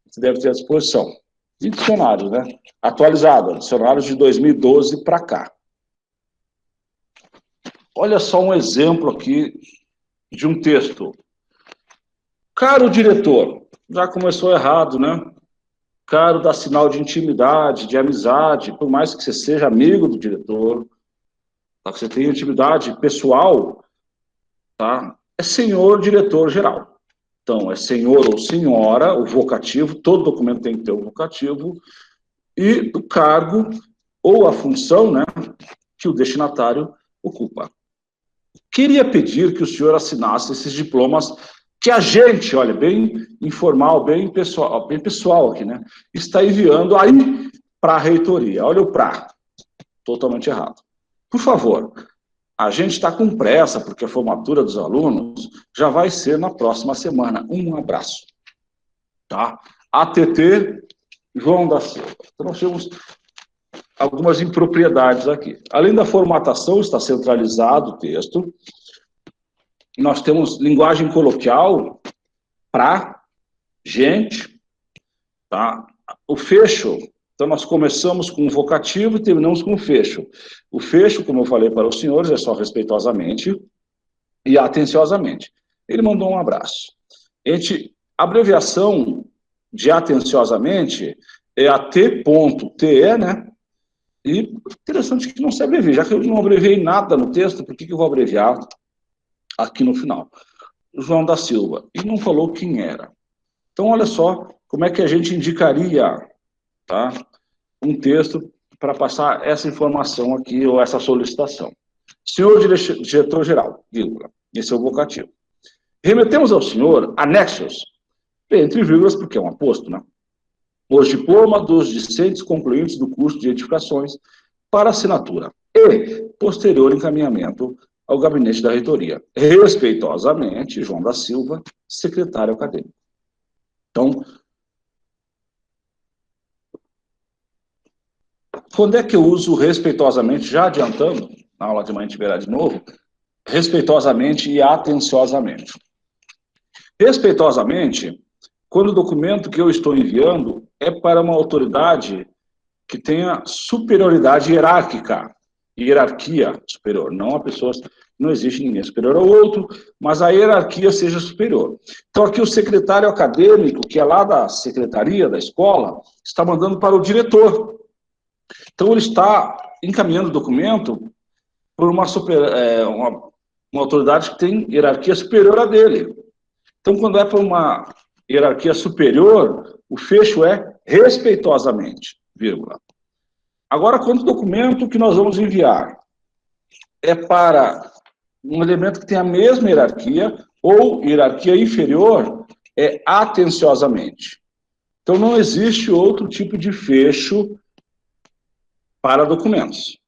Você deve ter à disposição. E dicionários, né? Atualizado, dicionários de 2012 para cá. Olha só um exemplo aqui de um texto. Caro diretor, já começou errado, né? Caro dá sinal de intimidade, de amizade, por mais que você seja amigo do diretor, tá? Que você tenha intimidade pessoal, tá? É senhor diretor geral. Então, é senhor ou senhora, o vocativo, todo documento tem que ter o vocativo, e o cargo ou a função, né, que o destinatário ocupa. Queria pedir que o senhor assinasse esses diplomas que a gente, olha, bem informal, bem pessoal aqui, né, está enviando aí para a reitoria. Olha o pra, totalmente errado. Por favor, a gente está com pressa, porque a formatura dos alunos já vai ser na próxima semana. Um abraço. Tá? ATT João da Silva. Então, nós temos algumas impropriedades aqui. Além da formatação, está centralizado o texto. Nós temos linguagem coloquial para gente. Tá? O fecho. Então, nós começamos com o vocativo e terminamos com o fecho. O fecho, como eu falei para os senhores, é só respeitosamente e atenciosamente. Ele mandou um abraço. A abreviação de atenciosamente é AT.TE, né? E interessante que não se abrevia. Já que eu não abreviei nada no texto, por que eu vou abreviar aqui no final? João da Silva. E não falou quem era. Então, olha só como é que a gente indicaria, tá, um texto para passar essa informação aqui, ou essa solicitação. Senhor diretor-geral, vírgula, esse é o vocativo. Remetemos ao senhor anexos, entre vírgulas, porque é um aposto, né? os diplomas dos discentes concluintes do curso de edificações para assinatura e posterior encaminhamento ao gabinete da reitoria. Respeitosamente, João da Silva, secretário acadêmico. Então, quando é que eu uso respeitosamente, já adiantando, na aula de manhã a gente verá de novo, respeitosamente e atenciosamente. Respeitosamente, quando o documento que eu estou enviando é para uma autoridade que tenha superioridade hierárquica, hierarquia superior, não a pessoas, não existe ninguém superior ao outro, mas a hierarquia seja superior. Então aqui o secretário acadêmico, que é lá da secretaria da escola, está mandando para o diretor. Então ele está encaminhando o documento por uma autoridade que tem hierarquia superior à dele. Então quando é para uma hierarquia superior, o fecho é respeitosamente, vírgula. Agora, quando o documento que nós vamos enviar é para um elemento que tem a mesma hierarquia ou hierarquia inferior, é atenciosamente. Então, não existe outro tipo de fecho para documentos.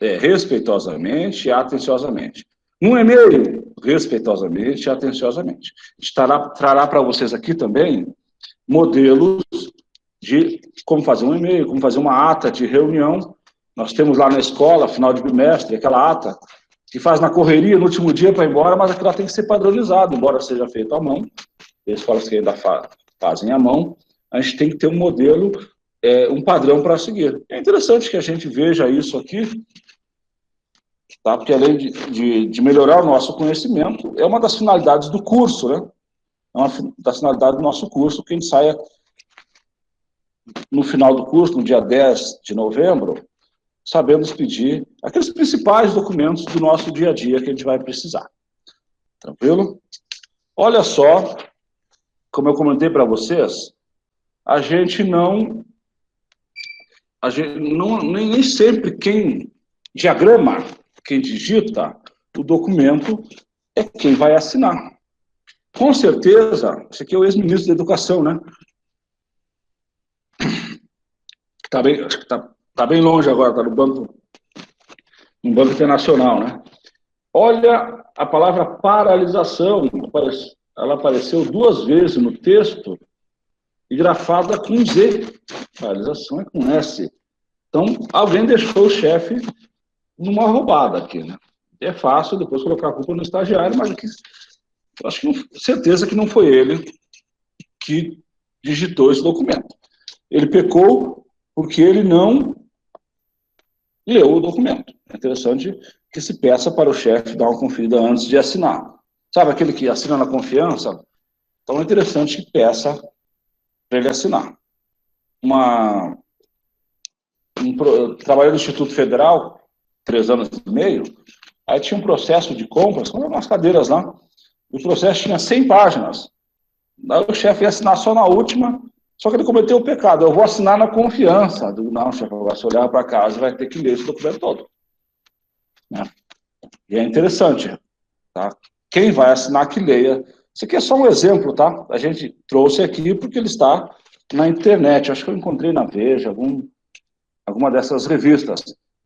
É respeitosamente e atenciosamente. No e-mail, respeitosamente e atenciosamente. Trará para vocês aqui também modelos de como fazer um e-mail, como fazer uma ata de reunião. Nós temos lá na escola, final de bimestre, aquela ata que faz na correria, no último dia para ir embora, mas aquilo tem que ser padronizado, embora seja feito à mão. Tem escolas que ainda fazem à mão. A gente tem que ter um modelo, um padrão para seguir. É interessante que a gente veja isso aqui, tá? Porque além de melhorar o nosso conhecimento, é uma das finalidades do curso, né? É uma das finalidades do nosso curso, que a gente saia no final do curso, no dia 10 de novembro, sabemos pedir aqueles principais documentos do nosso dia a dia que a gente vai precisar. Tranquilo? Olha só, como eu comentei para vocês, nem sempre quem diagrama, quem digita o documento é quem vai assinar. Com certeza, esse aqui é o ex-ministro da Educação, né? Está bem longe agora, está no Banco Internacional, né? Olha, a palavra paralisação, ela apareceu 2 vezes no texto e grafada com Z. Paralisação é com S. Então, alguém deixou o chefe numa roubada aqui, né? É fácil depois colocar a culpa no estagiário, mas aqui, acho que certeza que não foi ele que digitou esse documento. Ele pecou porque ele não leu o documento. É interessante que se peça para o chefe dar uma conferida antes de assinar. Sabe aquele que assina na confiança? Então é interessante que peça para ele assinar. Trabalhei no Instituto Federal, 3 anos e meio, aí tinha um processo de compras, com umas cadeiras lá, o processo tinha 100 páginas. Daí o chefe ia assinar só na última, só que ele cometeu o pecado. Eu vou assinar na confiança. Eu digo, não, chefe, agora se olhar para casa, vai ter que ler esse documento todo. Né? E é interessante, tá? Quem vai assinar que leia. Isso aqui é só um exemplo, tá? A gente trouxe aqui porque ele está na internet. Acho que eu encontrei na Veja, alguma dessas revistas.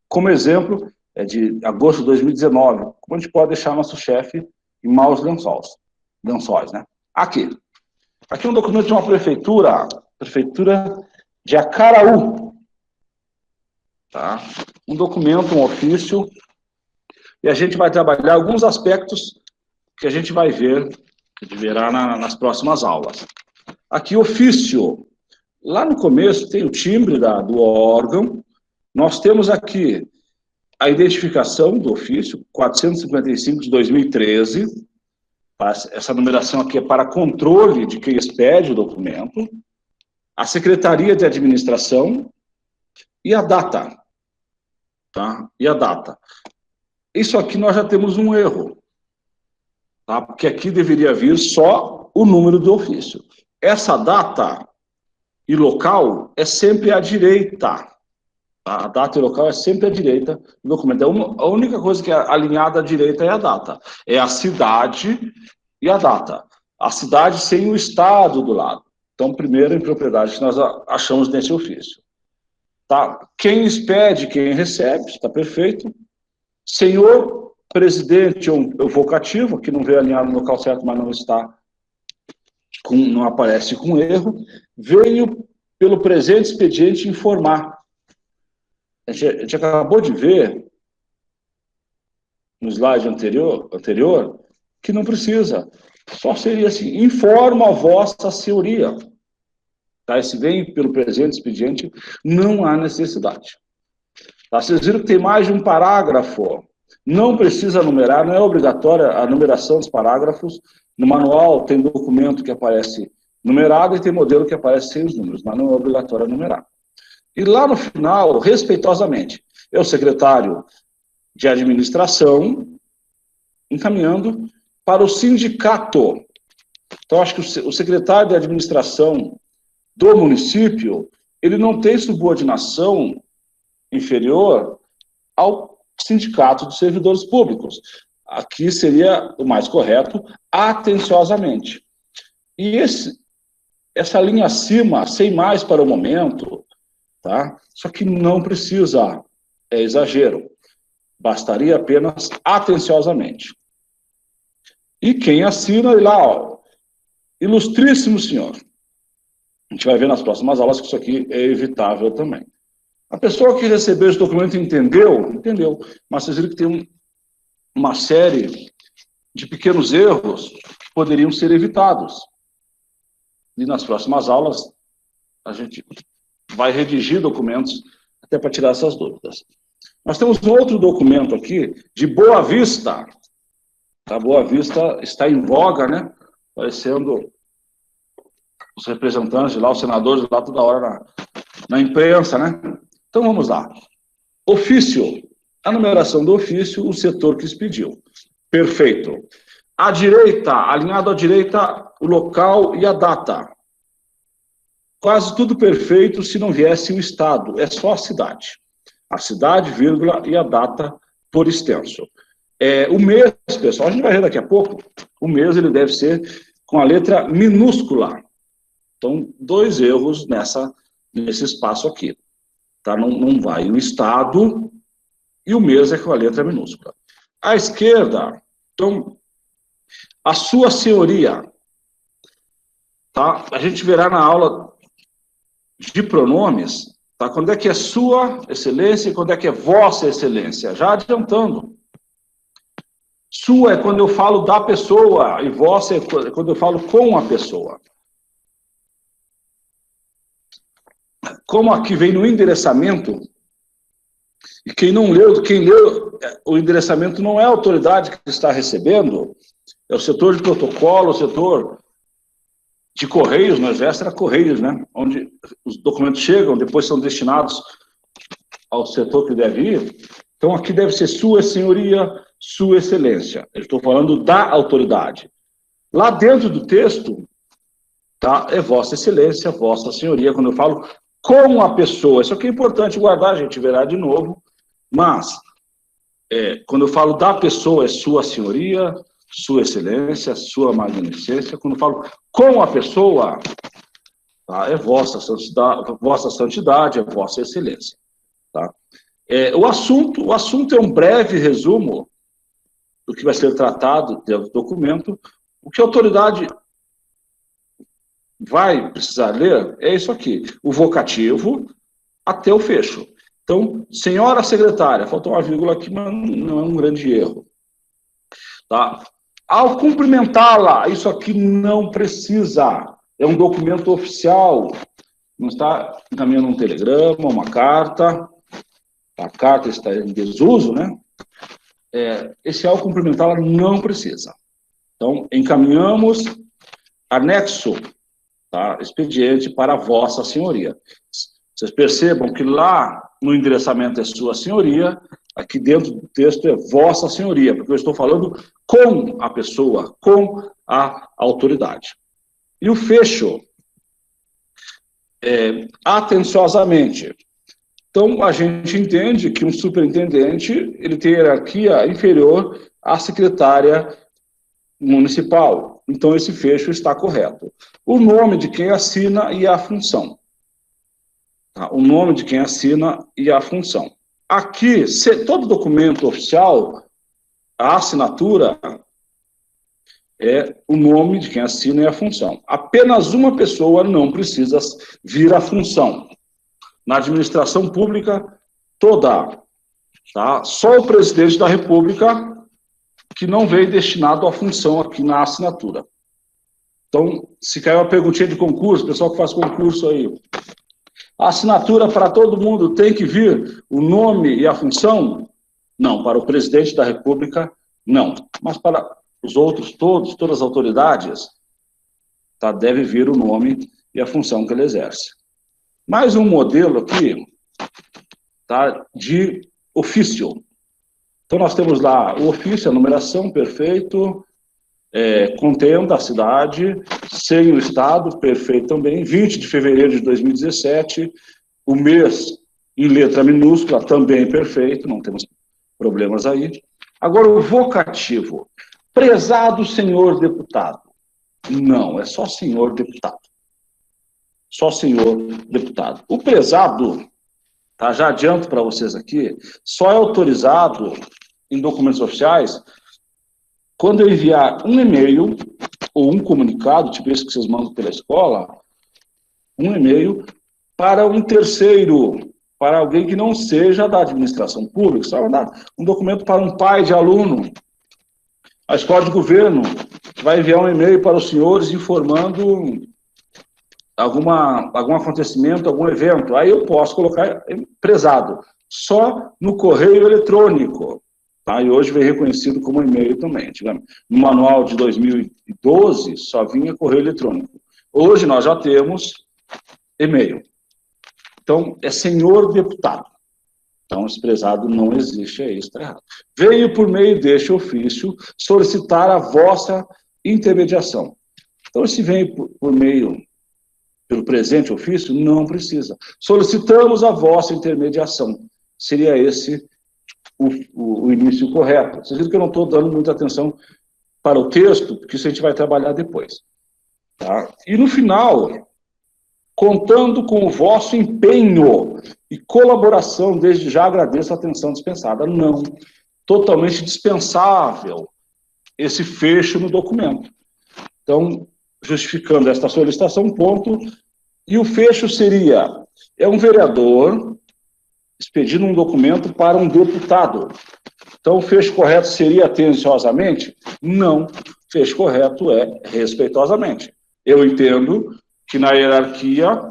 Como exemplo, é de agosto de 2019. Como a gente pode deixar nosso chefe em maus lençóis, né? Aqui é um documento de uma prefeitura de Acaraú. Tá? Um documento, um ofício, e a gente vai trabalhar alguns aspectos que a gente vai ver, que a gente verá nas próximas aulas. Aqui, ofício. Lá no começo tem o timbre do órgão. Nós temos aqui a identificação do ofício, 455 de 2013. Essa numeração aqui é para controle de quem expede o documento. A Secretaria de Administração e a data. Tá? E a data. Isso aqui nós já temos um erro. Tá? Porque aqui deveria vir só o número do ofício. Essa data e local é sempre à direita. Tá? A data e local é sempre à direita do documento. A única coisa que é alinhada à direita é a data. É a cidade e a data. A cidade sem o estado do lado. Então, primeira impropriedade que nós achamos nesse ofício. Tá? Quem expede, quem recebe, está perfeito. Senhor presidente, ou vocativo, que não veio alinhado no local certo, mas não está, não aparece com erro, veio pelo presente expediente informar. A gente acabou de ver, no slide anterior, que não precisa. Só seria assim, informa a vossa senhoria. Tá? Se vem pelo presente expediente, não há necessidade. Tá? Vocês viram que tem mais de um parágrafo. Não precisa numerar, não é obrigatória a numeração dos parágrafos. No manual tem documento que aparece numerado e tem modelo que aparece sem os números, mas não é obrigatório numerar. E lá no final, respeitosamente, é o secretário de administração encaminhando para o sindicato. Então, acho que o secretário de administração do município, ele não tem subordinação inferior ao sindicato de servidores públicos. Aqui seria o mais correto, atenciosamente. E essa linha acima, sem mais para o momento, tá? Só que não precisa, é exagero. Bastaria apenas atenciosamente. E quem assina, lá, ó, ilustríssimo senhor. A gente vai ver nas próximas aulas que isso aqui é evitável também. A pessoa que recebeu esse documento entendeu? Entendeu. Mas vocês viram que tem uma série de pequenos erros que poderiam ser evitados. E nas próximas aulas, a gente vai redigir documentos até para tirar essas dúvidas. Nós temos um outro documento aqui, de Boa Vista. A Boa Vista está em voga, né? Aparecendo os representantes lá, os senadores lá toda hora na imprensa, né? Então vamos lá. Ofício. A numeração do ofício, o setor que expediu. Perfeito. À direita, alinhado à direita, o local e a data. Quase tudo perfeito se não viesse o estado, é só a cidade. A cidade, vírgula, e a data por extenso. O mês, pessoal, a gente vai ver daqui a pouco, o mês ele deve ser com a letra minúscula. Então, 2 erros nesse espaço aqui. Tá? Não vai o estado e o mês é com a letra minúscula. À esquerda, então, a sua senhoria. Tá? A gente verá na aula de pronomes, tá? Quando é que é sua excelência e quando é que é vossa excelência. Já adiantando. Sua é quando eu falo da pessoa e vossa é quando eu falo com a pessoa. Como aqui vem no endereçamento, e quem leu, o endereçamento não é a autoridade que está recebendo, é o setor de protocolo, o setor de Correios, no Exército era Correios, né? Onde os documentos chegam, depois são destinados ao setor que deve ir. Então, aqui deve ser sua senhoria, sua excelência. Eu estou falando da autoridade. Lá dentro do texto, tá? É vossa excelência, vossa senhoria, quando eu falo com a pessoa. Isso aqui é importante guardar, a gente verá de novo. Mas, quando eu falo da pessoa, é sua senhoria, sua excelência, sua magnificência. Quando eu falo com a pessoa, tá? É vossa santidade, é vossa excelência. Tá? O assunto é um breve resumo do que vai ser tratado dentro do documento. O que a autoridade vai precisar ler é isso aqui, o vocativo até o fecho. Então, senhora secretária, faltou uma vírgula aqui, mas não é um grande erro. Tá? Ao cumprimentá-la, isso aqui não precisa, é um documento oficial, não está encaminhando um telegrama, uma carta, a carta está em desuso, né? Esse ao cumprimentá-la não precisa. Então, encaminhamos anexo, tá? Expediente para vossa senhoria. Vocês percebam que lá no endereçamento é sua senhoria, aqui dentro do texto é vossa senhoria, porque eu estou falando com a pessoa, com a autoridade. E o fecho, atenciosamente. Então, a gente entende que um superintendente ele tem hierarquia inferior à secretária municipal. Então, esse fecho está correto. O nome de quem assina e a função. Tá? O nome de quem assina e a função. Aqui, todo documento oficial, a assinatura é o nome de quem assina e a função. Apenas uma pessoa não precisa vir a função. Na administração pública, toda. Tá? Só o presidente da República que não veio destinado à função aqui na assinatura. Então, se caiu uma perguntinha de concurso, pessoal que faz concurso aí, a assinatura para todo mundo tem que vir o nome e a função? Não, para o presidente da República, não. Mas para os outros todas as autoridades, tá, deve vir o nome e a função que ele exerce. Mais um modelo aqui, tá, de ofício. Então, nós temos lá o ofício, a numeração, perfeito, contendo a cidade, sem o estado, perfeito também, 20 de fevereiro de 2017, o mês em letra minúscula, também perfeito, não temos problemas aí. Agora, o vocativo, prezado senhor deputado. Não, é só senhor deputado. Só senhor deputado. O prezado, tá, já adianto para vocês aqui, só é autorizado em documentos oficiais quando eu enviar um e-mail ou um comunicado, tipo esse que vocês mandam pela escola, um e-mail para um terceiro, para alguém que não seja da administração pública, só um documento para um pai de aluno. A escola de governo vai enviar um e-mail para os senhores informando algum acontecimento, algum evento. Aí eu posso colocar prezado, só no correio eletrônico. Tá? E hoje vem reconhecido como e-mail também. No manual de 2012, só vinha correio eletrônico. Hoje nós já temos e-mail. Então, é senhor deputado. Então, esse prezado não existe, isso está errado. Veio por meio deste ofício solicitar a vossa intermediação. Então, se vem por meio, pelo presente ofício, não precisa. Solicitamos a vossa intermediação. Seria esse o início correto. Vocês viram que eu não estou dando muita atenção para o texto, porque isso a gente vai trabalhar depois. Tá? E no final, contando com o vosso empenho e colaboração, desde já agradeço a atenção dispensada. Não, totalmente dispensável esse fecho no documento. Então, justificando esta solicitação, ponto. E o fecho seria, é um vereador expedindo um documento para um deputado. Então, o fecho correto seria atenciosamente? Não, o fecho correto é respeitosamente. Eu entendo que na hierarquia,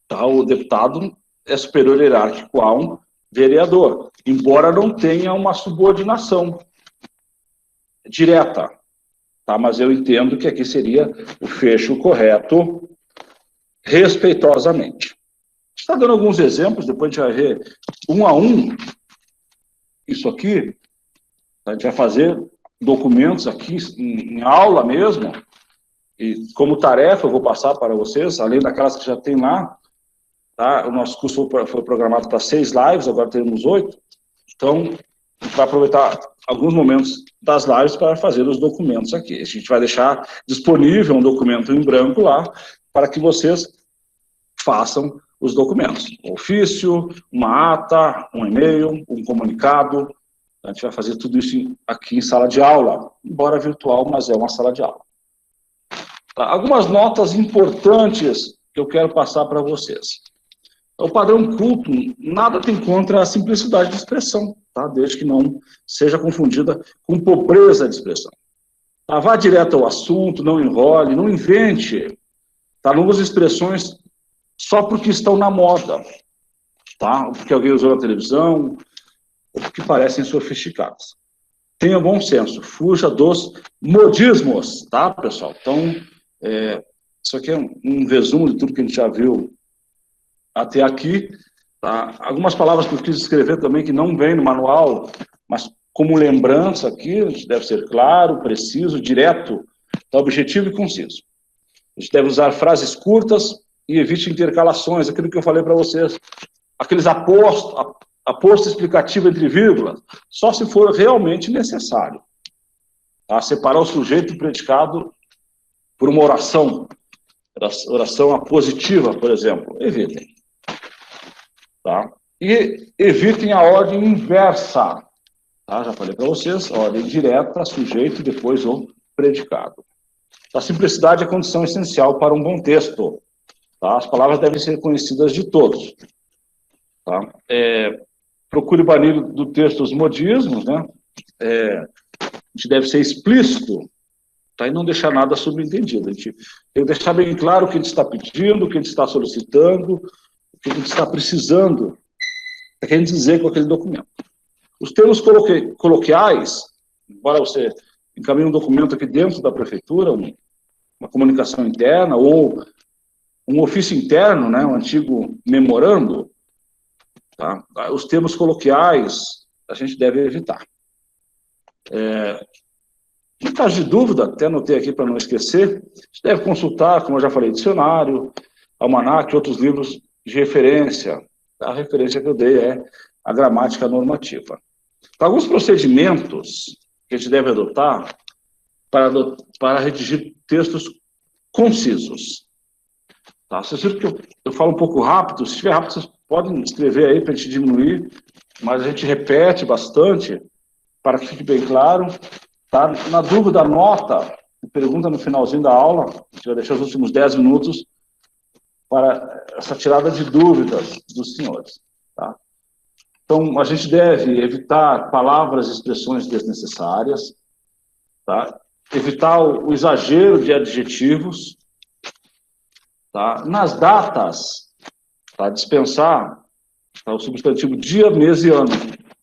tá, o deputado é superior hierárquico a um vereador, embora não tenha uma subordinação direta. Tá, mas eu entendo que aqui seria o fecho correto, respeitosamente. Está dando alguns exemplos, depois a gente vai ver um a um isso aqui. A gente vai fazer documentos aqui em aula mesmo, e como tarefa eu vou passar para vocês, além daquelas que já tem lá. Tá? O nosso curso foi programado para 6 lives, agora temos 8. Então, a gente vai aproveitar alguns momentos das lives para fazer os documentos aqui. A gente vai deixar disponível um documento em branco lá, para que vocês façam os documentos. Um ofício, uma ata, um e-mail, um comunicado. A gente vai fazer tudo isso aqui em sala de aula, embora virtual, mas é uma sala de aula. Tá? Algumas notas importantes que eu quero passar para vocês. O padrão culto, nada tem contra a simplicidade de expressão, tá? Desde que não seja confundida com pobreza de expressão. Tá? Vá direto ao assunto, não enrole, não invente. Tá? Não use expressões só porque estão na moda, tá? Ou porque alguém usou na televisão, ou porque parecem sofisticadas. Tenha bom senso, fuja dos modismos, tá, pessoal? Então, isso aqui é um resumo de tudo que a gente já viu até aqui. Tá? Algumas palavras que eu quis escrever também que não vem no manual, mas como lembrança aqui, a gente deve ser claro, preciso, direto, tá? Objetivo e conciso. A gente deve usar frases curtas e evite intercalações, aquilo que eu falei para vocês, aqueles aposto explicativo entre vírgulas, só se for realmente necessário. Tá? Separar o sujeito do predicado por uma oração apositiva, por exemplo, evitem. Tá? E evitem a ordem inversa. Tá? Já falei para vocês, a ordem direta, sujeito e depois o predicado. A simplicidade é condição essencial para um bom texto. Tá? As palavras devem ser conhecidas de todos. Tá? Procure banir do texto os modismos, né? A gente deve ser explícito, tá? E não deixar nada subentendido. A gente tem que deixar bem claro o que a gente está pedindo, o que a gente está solicitando, o que a gente está precisando, querendo dizer com aquele documento. Os termos coloquiais, embora você encaminhe um documento aqui dentro da prefeitura, uma comunicação interna ou um ofício interno, né, um antigo memorando, tá? Os termos coloquiais a gente deve evitar. Em caso de dúvida, até anotei aqui para não esquecer, a gente deve consultar, como eu já falei, dicionário, almanaque, outros livros de referência. A referência que eu dei é a gramática normativa. Alguns procedimentos que a gente deve adotar para redigir textos concisos. Tá? Vocês viram que eu falo um pouco rápido, se estiver rápido, vocês podem escrever aí para a gente diminuir, mas a gente repete bastante para que fique bem claro. Tá? Na dúvida, anota, pergunta no finalzinho da aula, a gente vai deixar os últimos 10 minutos para essa tirada de dúvidas dos senhores. Tá? Então, a gente deve evitar palavras e expressões desnecessárias, tá? Evitar o exagero de adjetivos, tá? Nas datas, tá? Dispensar, tá? O substantivo dia, mês e ano.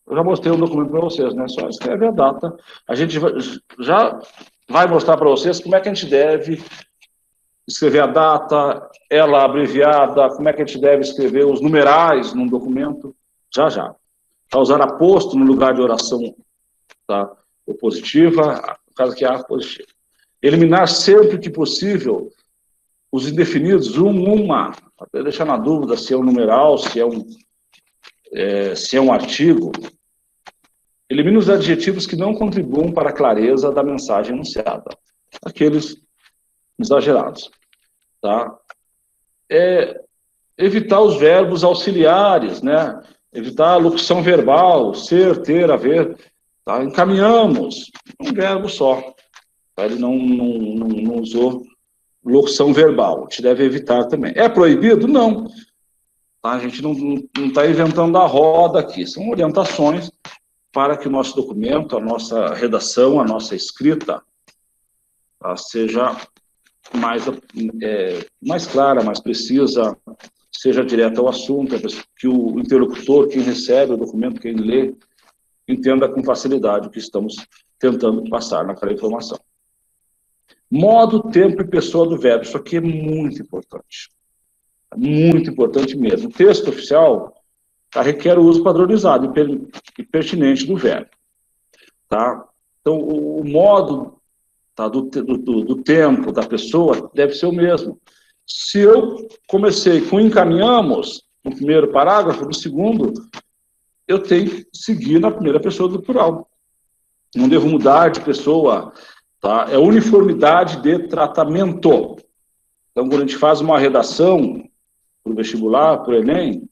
Eu já mostrei um documento para vocês, né? Só escreve a data. A gente já vai mostrar para vocês como é que a gente deve escrever a data, ela abreviada, como é que a gente deve escrever os numerais num documento, já. Tá? Usar aposto no lugar de oração, tá? Opositiva, no caso aqui, a positiva. Eliminar sempre que possível os indefinidos, uma, até deixar na dúvida se é um numeral, se é um artigo. Elimina os adjetivos que não contribuam para a clareza da mensagem anunciada. Aqueles exagerados. Tá? Evitar os verbos auxiliares, né? Evitar a locução verbal, ser, ter, haver. Tá? Encaminhamos, um verbo só. Tá? Ele não usou locução verbal. A gente deve evitar também. É proibido? Não. Tá? A gente não está inventando a roda aqui. São orientações para que o nosso documento, a nossa redação, a nossa escrita, tá? Seja mais clara, mais precisa, seja direta ao assunto, que o interlocutor, quem recebe o documento, quem lê, entenda com facilidade o que estamos tentando passar naquela informação. Modo, tempo e pessoa do verbo. Isso aqui é muito importante. Muito importante mesmo. O texto oficial requer o uso padronizado e pertinente do verbo. Tá? Então, o modo, tá, do tempo, da pessoa, deve ser o mesmo. Se eu comecei com encaminhamos, no primeiro parágrafo, no segundo, eu tenho que seguir na primeira pessoa do plural. Não devo mudar de pessoa. Tá? É uniformidade de tratamento. Então, quando a gente faz uma redação para o vestibular, para o Enem,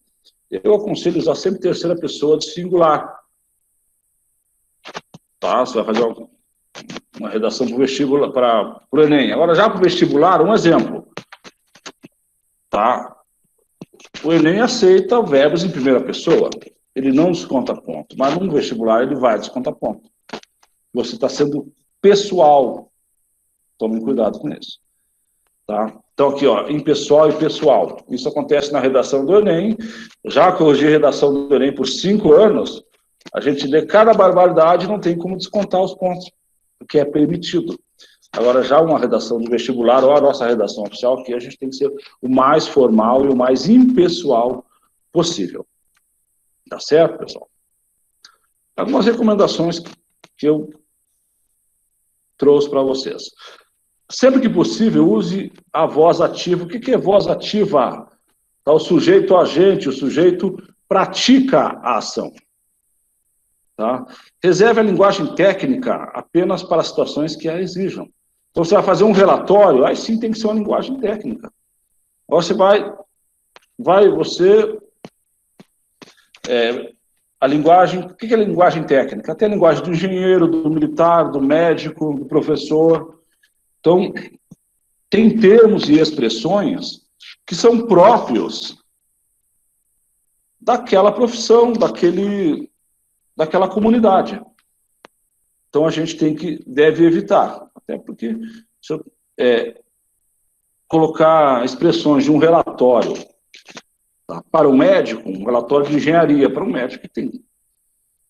eu aconselho usar sempre terceira pessoa de singular. Tá? Você vai fazer uma redação para o vestibular, para o Enem. Agora, já para o vestibular, um exemplo. Tá? O Enem aceita verbos em primeira pessoa. Ele não desconta ponto, mas no vestibular ele vai descontar ponto. Você está sendo pessoal. Tomem cuidado com isso. Tá? Então, aqui, ó, impessoal e pessoal. Isso acontece na redação do Enem. Já corrigi a redação do Enem por 5 anos. A gente lê cada barbaridade e não tem como descontar os pontos, porque é permitido. Agora, já uma redação de vestibular, ou a nossa redação oficial, aqui a gente tem que ser o mais formal e o mais impessoal possível. Tá certo, pessoal? Algumas recomendações que eu trouxe para vocês. Sempre que possível, use a voz ativa. O que é voz ativa? Tá, o sujeito agente, o sujeito pratica a ação. Tá? Reserve a linguagem técnica apenas para situações que a exijam. Então, você vai fazer um relatório, aí sim tem que ser uma linguagem técnica. Agora você a linguagem, o que é a linguagem técnica? Até a linguagem do engenheiro, do militar, do médico, do professor. Então, tem termos e expressões que são próprios daquela profissão, daquela comunidade. Então, a gente deve evitar, até porque se eu colocar expressões de um relatório, tá, para um médico, um relatório de engenharia para um médico que tem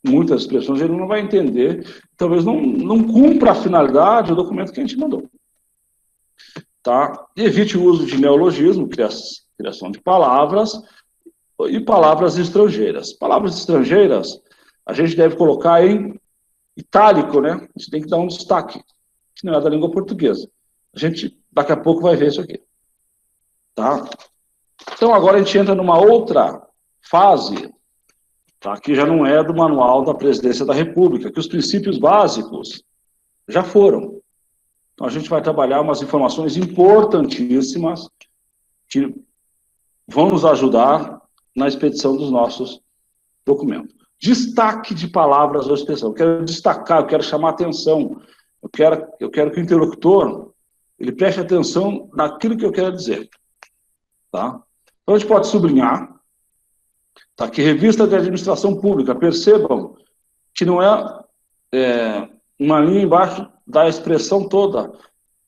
muitas expressões, ele não vai entender, talvez não cumpra a finalidade do documento que a gente mandou. Tá? E evite o uso de neologismo, criação de palavras, e palavras estrangeiras. Palavras estrangeiras, a gente deve colocar em itálico, né? A gente tem que dar um destaque, que não é da língua portuguesa. A gente, daqui a pouco, vai ver isso aqui. Tá? Então, agora a gente entra numa outra fase, tá? Que já não é do manual da Presidência da República, que os princípios básicos já foram. Então, a gente vai trabalhar umas informações importantíssimas que vão nos ajudar na expedição dos nossos documentos. Destaque de palavras ou expressão. Eu quero destacar, eu quero chamar atenção. Eu quero que o interlocutor ele preste atenção naquilo que eu quero dizer. Tá? Então, a gente pode sublinhar, tá, que revista de administração pública, percebam que não é uma linha embaixo da expressão toda,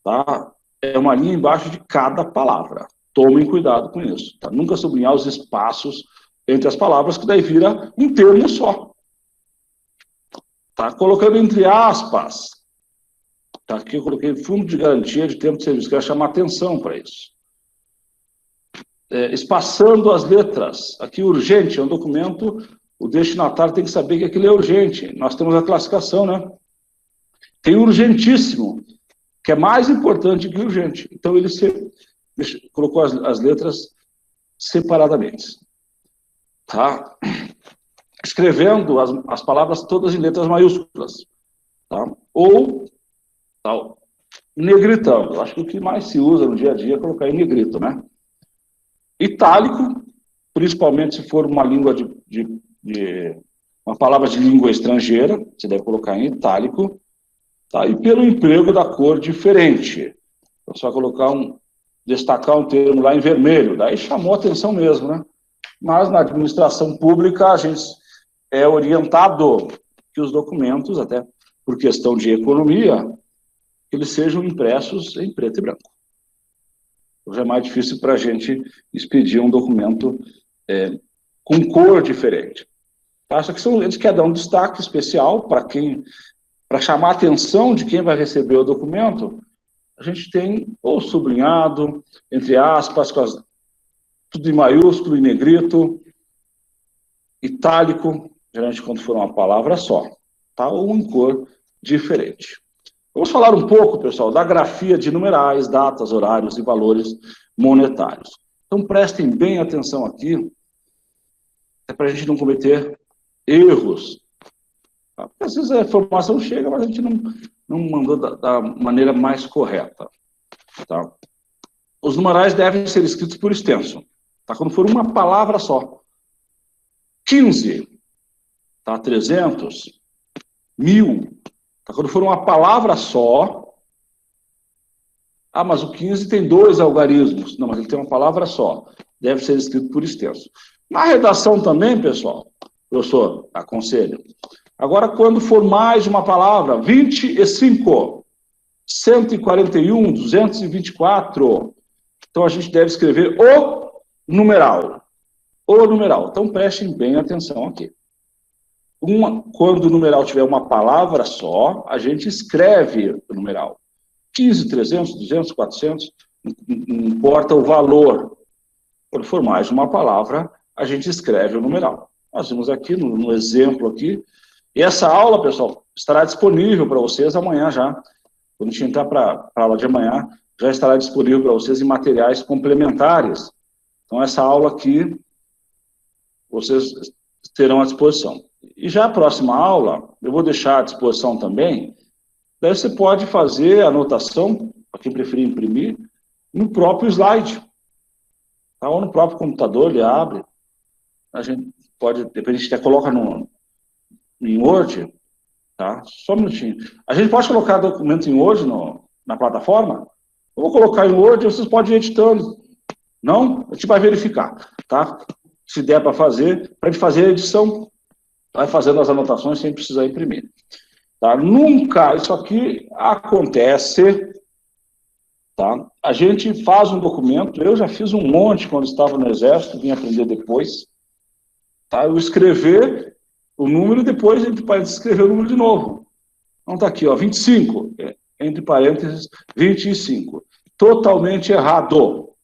tá? É uma linha embaixo de cada palavra. Tomem cuidado com isso. Tá? Nunca sublinhar os espaços entre as palavras, que daí vira um termo só. Tá? Colocando entre aspas, tá? Aqui eu coloquei fundo de garantia de tempo de serviço, quero chamar atenção para isso. Espaçando as letras. Aqui, urgente, é um documento, o destinatário tem que saber que aquilo é urgente. Nós temos a classificação, né? Tem urgentíssimo, que é mais importante que urgente. Então, ele colocou as letras separadamente. Tá? Escrevendo as palavras todas em letras maiúsculas. Tá? Ou negritando. Acho que o que mais se usa no dia a dia é colocar em negrito, né? Itálico, principalmente se for uma língua uma palavra de língua estrangeira, você deve colocar em itálico. Tá? E pelo emprego da cor diferente. Então, você vai colocar destacar um termo lá em vermelho, daí chamou atenção mesmo, né? Mas na administração pública a gente é orientado que os documentos, até por questão de economia, eles sejam impressos em preto e branco. Hoje é mais difícil para a gente expedir um documento com cor diferente. Acho que eles querem dar um destaque especial para chamar a atenção de quem vai receber o documento. A gente tem ou sublinhado, entre aspas, tudo em maiúsculo, em negrito, itálico, geralmente quando for uma palavra só, tá? Ou em cor diferente. Vamos falar um pouco, pessoal, da grafia de numerais, datas, horários e valores monetários. Então, prestem bem atenção aqui, para a gente não cometer erros. Tá? Porque às vezes a informação chega, mas a gente não mandou da maneira mais correta. Tá? Os numerais devem ser escritos por extenso, tá? Quando for uma palavra só. 15, tá? 300, 1000, tá? Quando for uma palavra só. Ah, mas o 15 tem 2 algarismos. Não, mas ele tem uma palavra só. Deve ser escrito por extenso. Na redação também, pessoal, professor, aconselho. Agora, quando for mais de uma palavra, 25, 141, 224, então a gente deve escrever o numeral. O numeral. Então, prestem bem atenção aqui. Quando o numeral tiver uma palavra só, a gente escreve o numeral. 15, 300, 200, 400, não importa o valor. Quando for mais de uma palavra, a gente escreve o numeral. Nós vimos aqui, no exemplo aqui, e essa aula, pessoal, estará disponível para vocês amanhã já. Quando a gente entrar para a aula de amanhã, já estará disponível para vocês em materiais complementares. Então, essa aula aqui, vocês terão à disposição. E já a próxima aula, eu vou deixar à disposição também Daí você pode fazer a anotação, para quem preferir imprimir, no próprio slide. Tá? Ou no próprio computador, ele abre. A gente pode, depois a gente até coloca em Word, tá? Só um minutinho. A gente pode colocar documento em Word na plataforma? Eu vou colocar em Word e vocês podem ir editando. Não? A gente vai verificar, tá? Se der para fazer, para a gente fazer a edição, vai fazendo as anotações sem precisar imprimir. Tá? Nunca isso aqui acontece, tá? A gente faz um documento, eu já fiz um monte quando estava no Exército, vim aprender depois, tá? Eu escrever o número e depois, entre parênteses, escrever o número de novo. Então tá aqui, ó, 25, entre parênteses, 25. Totalmente errado.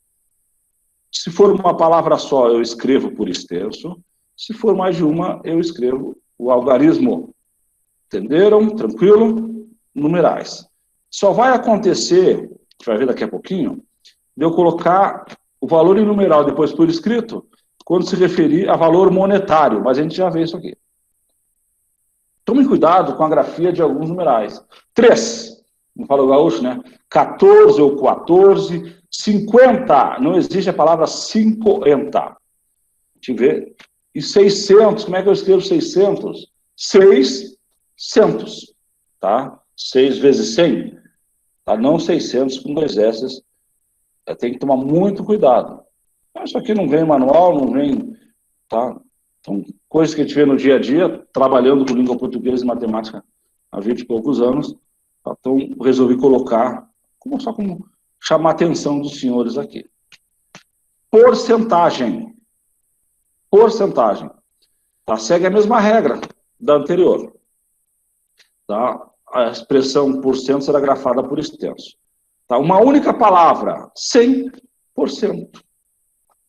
Se for uma palavra só, eu escrevo por extenso. Se for mais de uma, eu escrevo o algarismo. Entenderam? Tranquilo? Numerais. Só vai acontecer, a gente vai ver daqui a pouquinho, de eu colocar o valor em numeral depois por escrito, quando se referir a valor monetário, mas a gente já vê isso aqui. Tome cuidado com a grafia de alguns numerais. 3, não fala o gaúcho, né? 14 ou 14, 50, não existe a palavra 50. Deixa eu ver. E 600, como é que eu escrevo 600? 600, tá? 6 vezes 100, tá? Não 600 com 2 S. Tem que tomar muito cuidado. Isso aqui não vem manual, não vem, tá? São coisas que a gente vê no dia a dia, trabalhando com língua portuguesa e matemática há 20 e poucos anos. Tá? Então, resolvi colocar, só como chamar a atenção dos senhores aqui. Porcentagem. Porcentagem. Tá? Segue a mesma regra da anterior. Tá? A expressão por cento será grafada por extenso. Tá? Uma única palavra, 100%.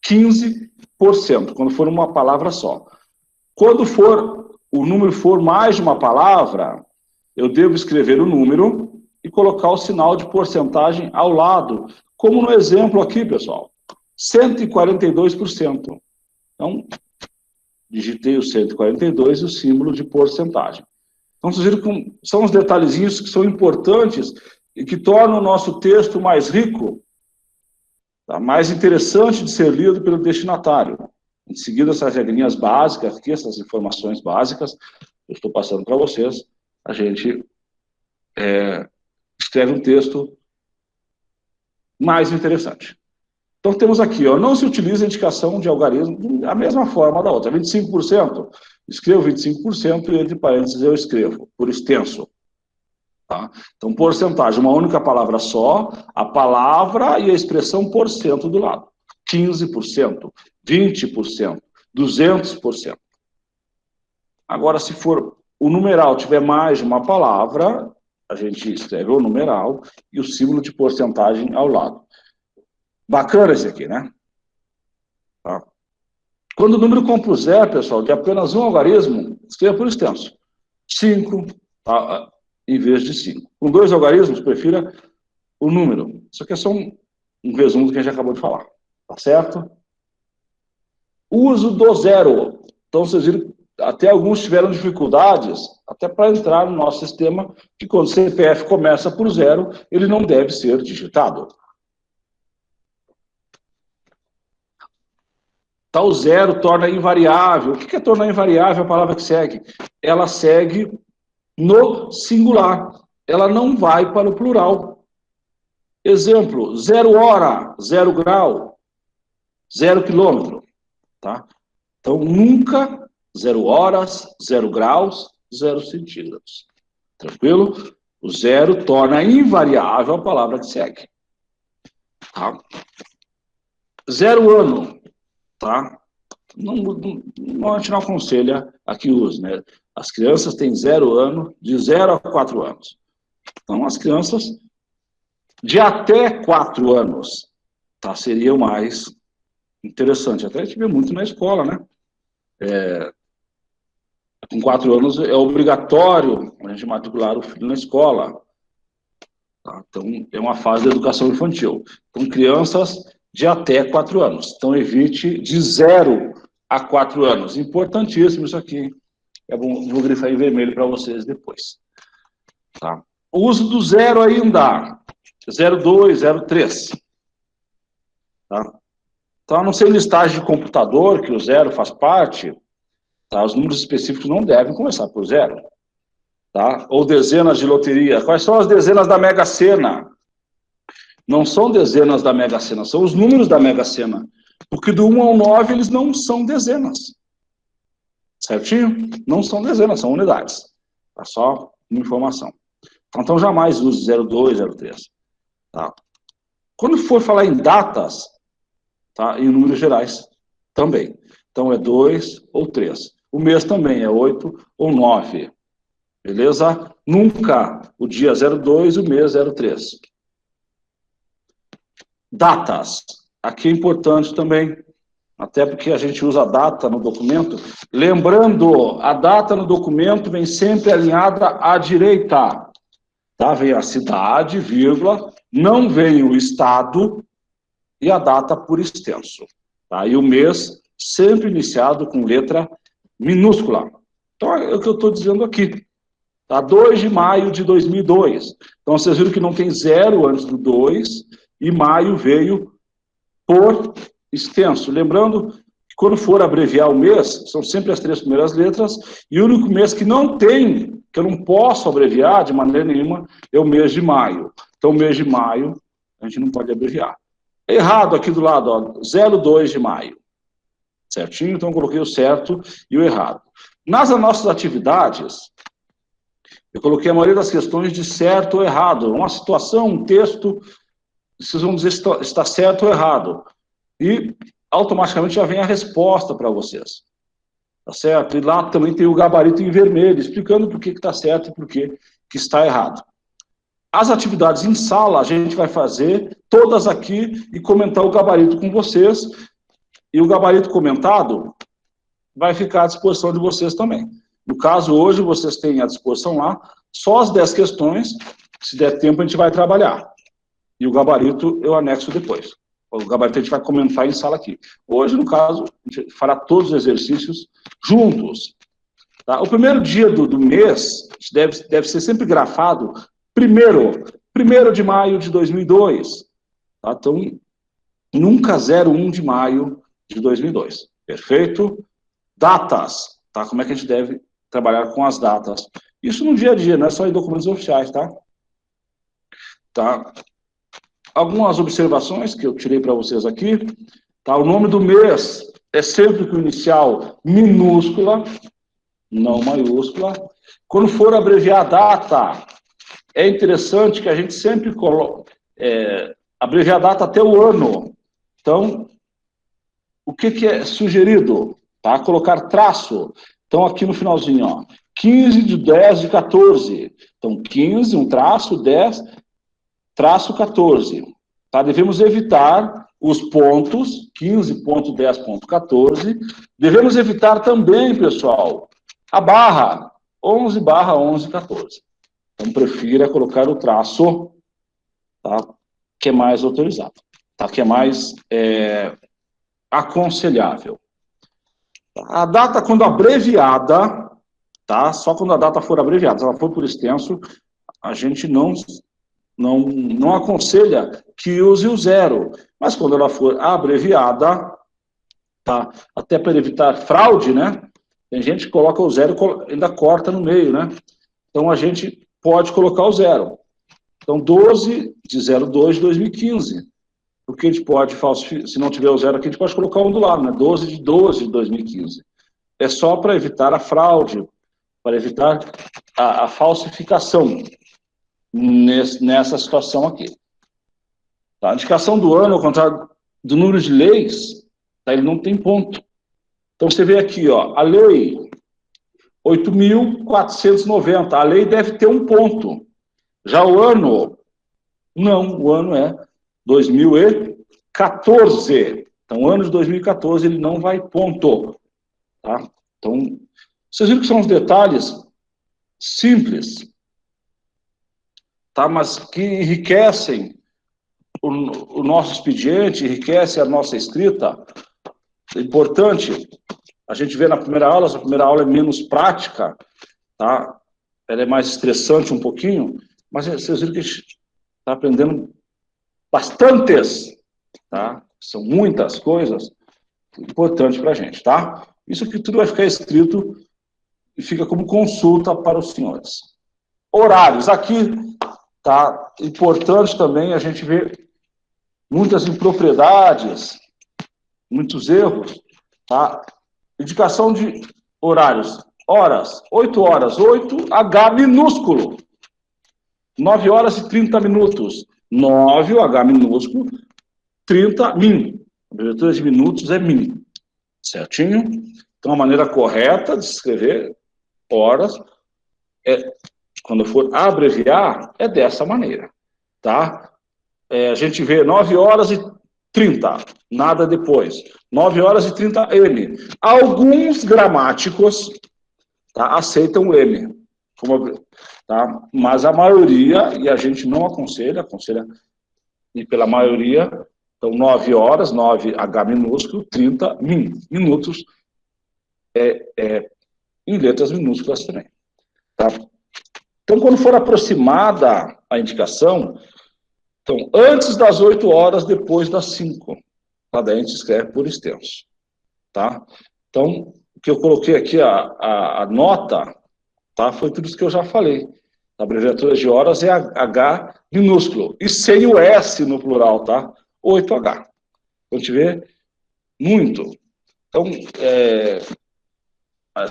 15%, quando for uma palavra só. Quando o número for mais de uma palavra, eu devo escrever o número e colocar o sinal de porcentagem ao lado, como no exemplo aqui, pessoal. 142%. Então, digitei o 142 e o símbolo de porcentagem. Então, vocês viram que são os detalhezinhos que são importantes e que tornam o nosso texto mais rico, tá? Mais interessante de ser lido pelo destinatário. Em seguida, essas regrinhas básicas aqui, essas informações básicas, eu estou passando para vocês, a gente escreve um texto mais interessante. Então, temos aqui, ó, não se utiliza a indicação de algarismo da mesma forma da outra. 25%, escrevo 25% e entre parênteses eu escrevo, por extenso. Tá? Então, porcentagem, uma única palavra só, a palavra e a expressão por cento do lado. 15%, 20%, 200%. Agora, se for o numeral tiver mais de uma palavra, a gente escreve o numeral e o símbolo de porcentagem ao lado. Bacana esse aqui, né? Tá. Quando o número compuser, pessoal, de apenas um algarismo, escreva por extenso. 5, tá, em vez de 5. Com 2 algarismos, prefira o número. Isso aqui é só um resumo do que a gente acabou de falar. Tá certo? Uso do zero. Então, vocês viram, até alguns tiveram dificuldades, até para entrar no nosso sistema, que quando o CPF começa por 0, ele não deve ser digitado. Tal zero torna invariável. O que é tornar invariável a palavra que segue? Ela segue no singular. Ela não vai para o plural. Exemplo, 0 hora, 0 grau, 0 quilômetro. Tá? Então, nunca 0 horas, 0 graus, 0 centígrados. Tranquilo? O zero torna invariável a palavra que segue. Tá? 0 ano. Tá? A gente não aconselha a que use, né? As crianças têm 0 ano, de 0 a 4 anos. Então, as crianças de até 4 anos, tá? Seria o mais interessante. Até a gente vê muito na escola, né? Com 4 anos é obrigatório a gente matricular o filho na escola. Tá? Então, é uma fase da educação infantil. Então, crianças de até 4 anos. Então, evite de 0 a 4 anos. Importantíssimo isso aqui. É bom, vou grifar em vermelho para vocês depois. Tá? o uso do zero ainda, 02, 03. Tá? Então, a não ser listagem de computador, que o zero faz parte, tá? Os números específicos não devem começar por zero. Tá? Ou dezenas de loteria. Quais são as dezenas da Mega Sena? Não são dezenas da Mega Sena, são os números da Mega Sena. Porque do 1 ao 9 eles não são dezenas. Certinho? Não são dezenas, são unidades. Tá? Só uma informação. Então, jamais use 02, 03. Tá? Quando for falar em datas, tá? Em números gerais, também. Então, é 2 ou 3. O mês também é 8 ou 9. Beleza? Nunca o dia 02 e o mês 03. Datas. Aqui é importante também, até porque a gente usa a data no documento. Lembrando, a data no documento vem sempre alinhada à direita. Tá? Vem a cidade, vírgula, não vem o estado e a data por extenso. Tá? E o mês sempre iniciado com letra minúscula. Então, é o que eu estou dizendo aqui. Tá? 2 de maio de 2002. Então, vocês viram que não tem zero antes do 2, e maio veio por extenso. Lembrando que quando for abreviar o mês, são sempre as 3 primeiras letras, e o único mês que não tem, que eu não posso abreviar de maneira nenhuma, é o mês de maio. Então, o mês de maio, a gente não pode abreviar. Errado aqui do lado, ó, 02 de maio. Certinho? Então, eu coloquei o certo e o errado. Nas nossas atividades, eu coloquei a maioria das questões de certo ou errado. Uma situação, um texto, vocês vão dizer se está certo ou errado. E automaticamente já vem a resposta para vocês. Tá certo? E lá também tem o gabarito em vermelho, explicando por que está certo e por que está errado. As atividades em sala, a gente vai fazer todas aqui e comentar o gabarito com vocês. E o gabarito comentado vai ficar à disposição de vocês também. No caso, hoje, vocês têm à disposição lá só as 10 questões. Se der tempo, a gente vai trabalhar. E o gabarito eu anexo depois. O gabarito a gente vai comentar em sala aqui. Hoje, no caso, a gente fará todos os exercícios juntos. Tá? O primeiro dia do mês deve ser sempre grafado primeiro de maio de 2002. Tá? Então, nunca 01 de maio de 2002. Perfeito? Datas. Tá? Como é que a gente deve trabalhar com as datas? Isso no dia a dia, não é só em documentos oficiais, tá? Tá? Algumas observações que eu tirei para vocês aqui. Tá? O nome do mês é sempre com inicial minúscula, não maiúscula. Quando for abreviar a data, é interessante que a gente sempre abreviar a data até o ano. Então, o que é sugerido? Tá? Colocar traço. Então, aqui no finalzinho, ó, 15 de 10 de 14. Então, 15, um traço, 10, traço 14. Tá? Devemos evitar os pontos, 15.10.14. Devemos evitar também, pessoal, a barra, 11/1114. Então, prefira colocar o traço, tá? Que é mais autorizado, tá? Que é mais aconselhável. A data, quando abreviada, tá? Só quando a data for abreviada, se ela for por extenso, a gente não aconselha que use o zero. Mas quando ela for abreviada, tá? Até para evitar fraude, né? Tem gente que coloca o zero e ainda corta no meio, né? Então a gente pode colocar o zero. Então, 12 de 02 de 2015. Porque a gente pode falsificar, se não tiver o zero aqui, a gente pode colocar um do lado, né? 12 de 2015. É só para evitar a fraude, para evitar a falsificação nessa situação aqui. Tá? A indicação do ano, ao contrário do número de leis, tá? Ele não tem ponto. Então, você vê aqui, ó, a lei 8.490, a lei deve ter um ponto. Já o ano, não, o ano é 2014. Então, o ano de 2014, ele não vai ponto. Tá? Então, vocês viram que são os detalhes simples, tá? Mas que enriquecem o nosso expediente, enriquecem a nossa escrita. É importante, a gente vê na primeira aula, essa primeira aula é menos prática, tá? Ela é mais estressante um pouquinho, mas vocês viram que a gente está aprendendo bastantes, tá? São muitas coisas importantes para a gente, tá? Isso aqui tudo vai ficar escrito e fica como consulta para os senhores. Horários, aqui tá importante também a gente ver muitas impropriedades, muitos erros, tá? Indicação de horários, horas, 8 horas, 8H minúsculo, 9 horas e 30 minutos, 9, o H minúsculo, 30, min, a abreviatura de minutos é min, certinho? Então, a maneira correta de escrever horas, quando for abreviar, é dessa maneira, tá? A gente vê 9 horas e 30, nada depois. 9 horas e 30 M. Alguns gramáticos, tá, aceitam o M, tá? Mas a maioria, e a gente não aconselha, e pela maioria, então 9 horas, 9 H minúsculo, 30 minutos, em letras minúsculas também. Tá? Então, quando for aproximada a indicação, então, antes das 8 horas, depois das 5. Tá? Daí a gente escreve por extenso. Tá? Então, o que eu coloquei aqui, a nota, tá? Foi tudo isso que eu já falei. A abreviatura de horas é H minúsculo. E sem o S no plural, tá? 8H. A gente vê muito. Então,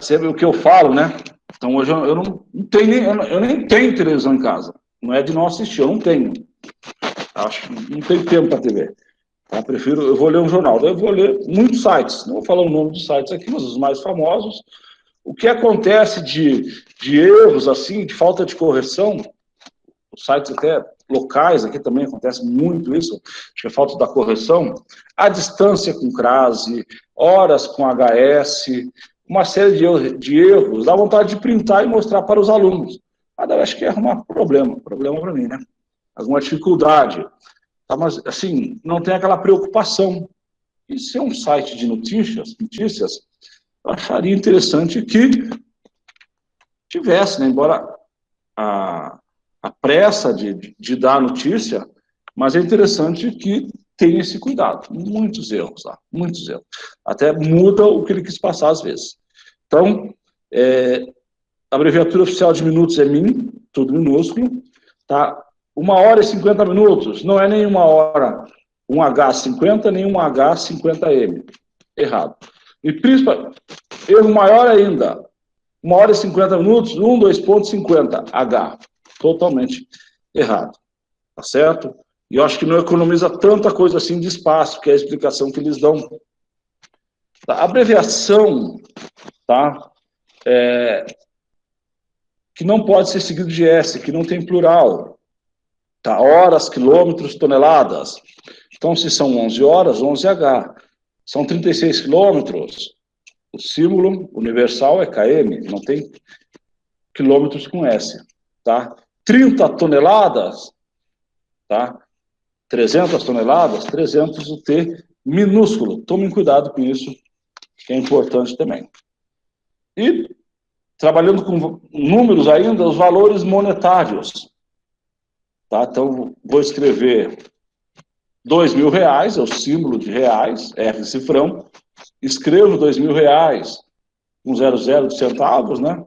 sempre o que eu falo, né? Então, hoje eu nem tenho televisão em casa. Não é de não assistir, eu não tenho. Acho que não tenho tempo para TV. Tá? Eu vou ler um jornal. Eu vou ler muitos sites. Não vou falar o nome dos sites aqui, mas os mais famosos. O que acontece de erros, assim, de falta de correção, os sites até locais, aqui também acontece muito isso, acho que é falta da correção, a distância com crase, horas com HS, uma série de erros, dá vontade de printar e mostrar para os alunos. Mas eu acho que é um problema para mim, né? Alguma dificuldade. Tá? Mas, assim, não tem aquela preocupação. E se é um site de notícias, eu acharia interessante que tivesse, né? Embora a pressa de dar notícia, mas é interessante que tenha esse cuidado. Muitos erros lá, muitos erros. Até muda o que ele quis passar às vezes. Então, a abreviatura oficial de minutos é min, tudo minúsculo, tá? 1 hora e 50 minutos, não é nem 1 hora, 1H50, nem 1H50M. Errado. E principalmente, erro maior ainda, 1 hora e 50 minutos, 2,50H. Totalmente errado. Tá certo? E eu acho que não economiza tanta coisa assim de espaço, que é a explicação que eles dão. A abreviação, tá? Que não pode ser seguido de S, que não tem plural. Tá? Horas, quilômetros, toneladas. Então, se são 11 horas, 11H. São 36 quilômetros. O símbolo universal é km, não tem quilômetros com S. Tá? 30 toneladas, tá? 300 toneladas, 300 o T minúsculo. Tomem cuidado com isso, que é importante também. E, trabalhando com números ainda, os valores monetários. Tá? Então, vou escrever R$2.000, é o símbolo de reais, R cifrão. Escrevo R$2.000 com 00 de centavos, né?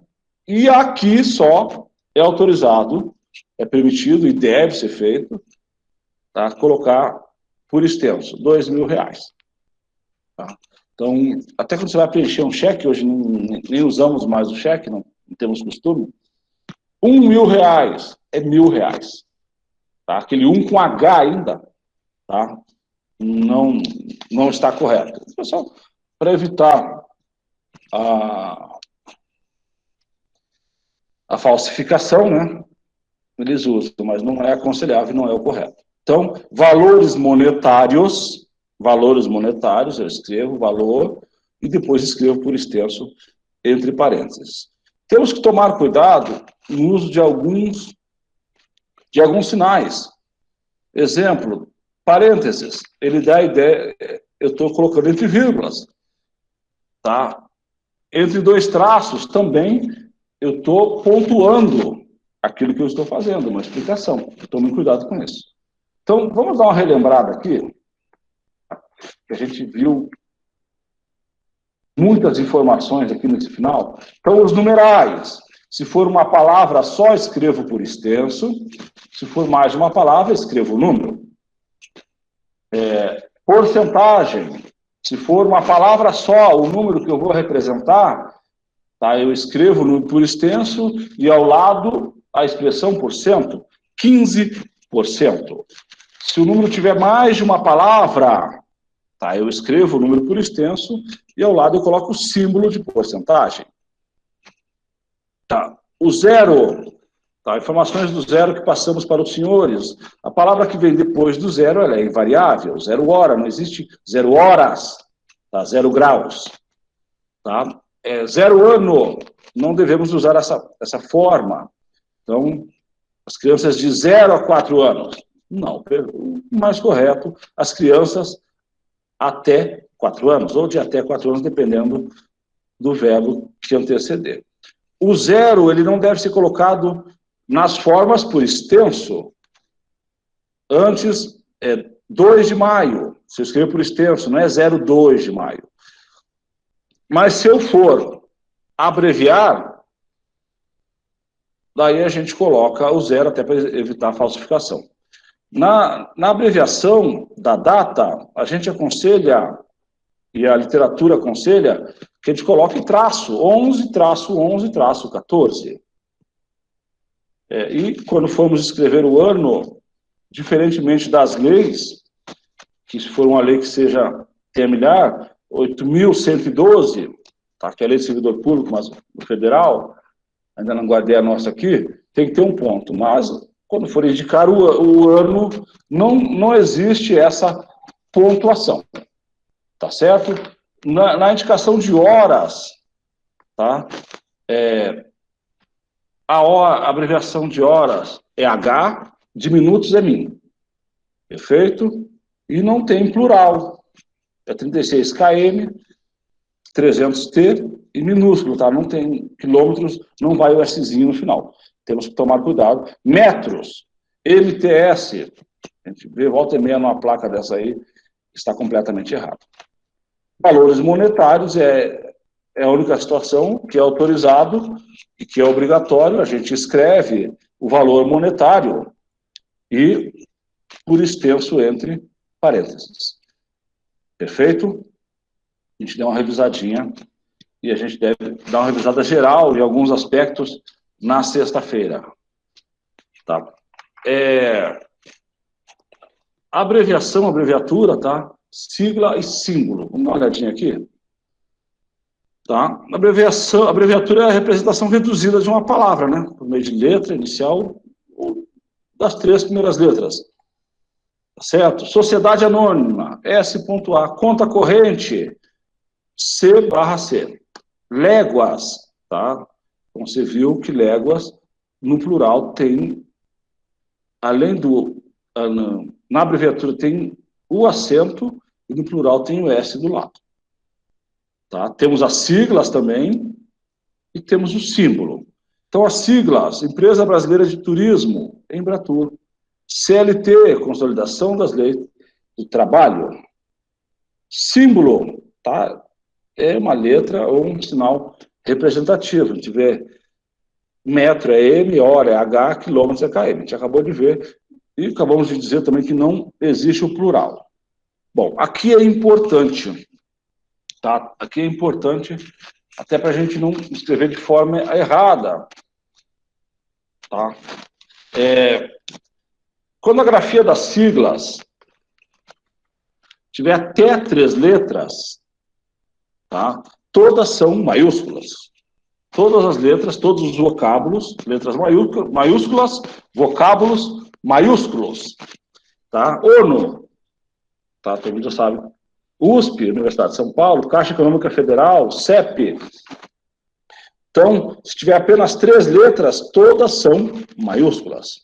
E aqui só é autorizado, é permitido e deve ser feito, tá? Colocar por extenso, R$2.000. Tá? Então, até quando você vai preencher um cheque, hoje nem usamos mais o cheque, não temos costume, R$1.000 é R$1.000. Tá? Aquele 1 com H ainda, tá? Não está correto. Pessoal, para evitar a falsificação, né? Eles usam, mas não é aconselhável, não é o correto. Então, valores monetários, eu escrevo valor e depois escrevo por extenso entre parênteses. Temos que tomar cuidado no uso de alguns sinais. Exemplo, parênteses, ele dá a ideia, eu estou colocando entre vírgulas, tá? Entre dois traços também eu estou pontuando, aquilo que eu estou fazendo, uma explicação. Tome cuidado com isso. Então, vamos dar uma relembrada aqui, que a gente viu muitas informações aqui nesse final. Então, os numerais. Se for uma palavra só, escrevo por extenso. Se for mais de uma palavra, escrevo o número. Porcentagem. Se for uma palavra só, o número que eu vou representar, tá, eu escrevo o número por extenso e ao lado a expressão por cento, 15%. Se o número tiver mais de uma palavra, tá, eu escrevo o número por extenso e ao lado eu coloco o símbolo de porcentagem. Tá. O zero, tá, informações do zero que passamos para os senhores. A palavra que vem depois do zero, ela é invariável. 0 hora, não existe 0 horas, tá, 0 graus. Tá? 0 ano, não devemos usar essa forma. Então, as crianças de 0 a 4 anos. Não, o mais correto, as crianças até 4 anos, ou de até 4 anos, dependendo do verbo que anteceder. O zero, ele não deve ser colocado nas formas por extenso. Antes, 2 de maio, se eu escrever por extenso, não é 02 de maio. Mas se eu for abreviar, daí a gente coloca o zero até para evitar a falsificação. Na abreviação da data, a gente aconselha, e a literatura aconselha, que a gente coloque traço, 11-11-14. E quando formos escrever o ano, diferentemente das leis, que se for uma lei que tenha milhar, 8.112, tá, que é a lei de servidor público, mas no federal, ainda não guardei a nossa aqui, tem que ter um ponto, mas quando for indicar o ano, não existe essa pontuação, tá certo? Na indicação de horas, tá? A abreviação de horas é H, de minutos é min, perfeito? E não tem plural, é 36 km, 300 T e minúsculo, tá? Não tem quilômetros, não vai o Szinho no final. Temos que tomar cuidado. Metros, MTS, a gente vê volta e meia numa placa dessa aí, está completamente errado. Valores monetários é a única situação que é autorizado e que é obrigatório, a gente escreve o valor monetário e por extenso entre parênteses. Perfeito? A gente deu uma revisadinha e a gente deve dar uma revisada geral em alguns aspectos na sexta-feira. Tá? Abreviação, abreviatura, tá? Sigla e símbolo. Vamos dar uma olhadinha aqui. Tá? Abreviatura é a representação reduzida de uma palavra, né? Por meio de letra inicial ou das 3 primeiras letras. Tá certo? Sociedade anônima, S.A. Conta corrente, C/C. Léguas, tá? Então, você viu que léguas, no plural, tem, além do... Na abreviatura tem o acento e no plural tem o S do lado. Tá? Temos as siglas também e temos o símbolo. Então, as siglas, Empresa Brasileira de Turismo, Embratur. CLT, Consolidação das Leis do Trabalho. Símbolo, tá? É uma letra ou um sinal representativo. A gente vê metro é M, hora é H, quilômetros é KM. A gente acabou de ver e acabamos de dizer também que não existe o plural. Bom, aqui é importante, tá? Aqui é importante até para a gente não escrever de forma errada, tá? Quando a grafia das siglas tiver até 3 letras, tá? Todas são maiúsculas. Todas as letras, todos os vocábulos, letras maiúsculas, vocábulos maiúsculos. Tá? ONU, tá? Todo mundo já sabe. USP, Universidade de São Paulo, Caixa Econômica Federal, CEP. Então, se tiver apenas 3 letras, todas são maiúsculas.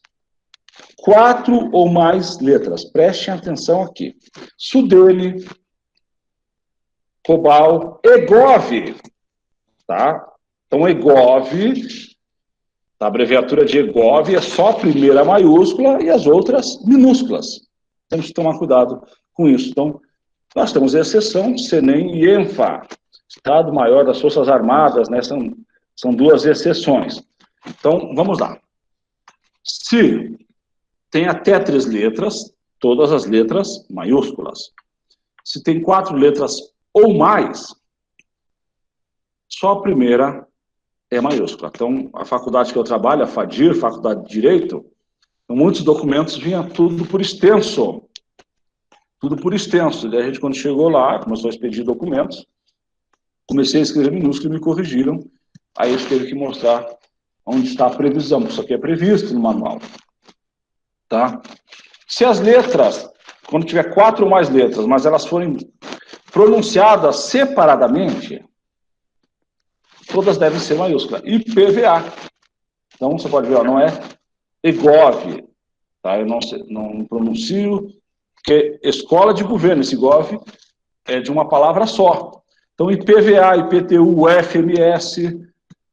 4 ou mais letras, prestem atenção aqui. Sudene, Cobal, EGOV, tá? Então, EGOV A abreviatura de EGOV é só a primeira maiúscula e as outras minúsculas. Temos que tomar cuidado com isso. Então, nós temos exceção, SENEM e ENFA, Estado-Maior das Forças Armadas, né? São duas exceções. Então, vamos lá. Se tem até 3 letras, todas as letras maiúsculas. Se tem 4 letras ou mais, só a primeira é maiúscula. Então, a faculdade que eu trabalho, a FADIR, Faculdade de Direito, muitos documentos vinha tudo por extenso. Tudo por extenso. E a gente, quando chegou lá, começou a expedir documentos, comecei a escrever minúsculo e me corrigiram. Aí eu tive que mostrar onde está a previsão, porque isso aqui é previsto no manual. Tá? Se as letras, quando tiver 4 ou mais letras, mas elas forem pronunciadas separadamente, todas devem ser maiúsculas. IPVA. Então, você pode ver, ó, não é EGOV. Tá? Eu não pronuncio, porque escola de governo, esse GOV é de uma palavra só. Então, IPVA, IPTU, FMS,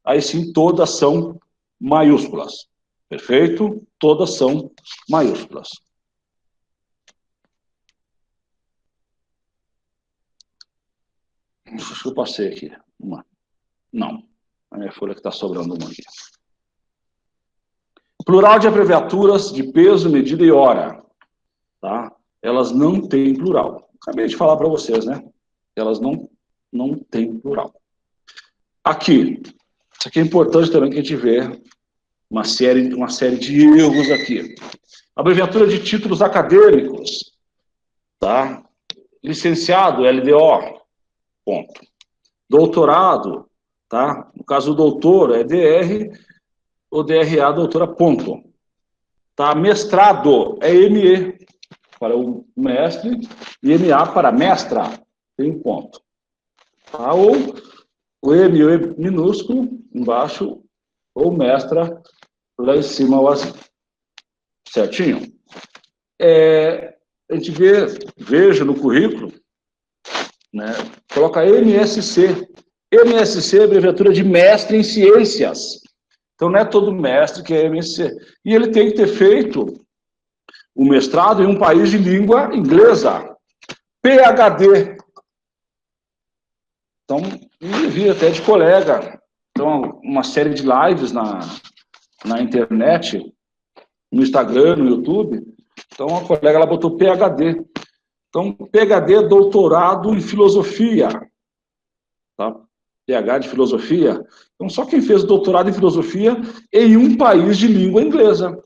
aí sim, todas são maiúsculas. Perfeito? Todas são maiúsculas. Acho que eu passei aqui. Uma. Não. A minha folha que está sobrando uma aqui. Plural de abreviaturas de peso, medida e hora. Tá? Elas não têm plural. Acabei de falar para vocês, né? Elas não têm plural. Aqui. Isso aqui é importante também que a gente vê uma série de erros aqui. Abreviatura de títulos acadêmicos. Tá? Licenciado, LDO. Ponto. Doutorado, tá? No caso do doutor, é DR ou DRA, doutora, ponto. Tá? Mestrado é ME para o mestre e MA para mestra, tem um ponto. Tá? Ou o M e o E minúsculo embaixo, ou mestra lá em cima, ou assim. Certinho? A gente veja no currículo, né? Coloca MSC. MSC é abreviatura de mestre em ciências. Então, não é todo mestre que é MSC. E ele tem que ter feito o mestrado em um país de língua inglesa. PhD. Então, eu vi até de colega. Então, uma série de lives na internet, no Instagram, no YouTube. Então, a colega, ela botou PhD. Então, PhD é doutorado em filosofia. Tá? PH de filosofia. Então, só quem fez doutorado em filosofia em um país de língua inglesa.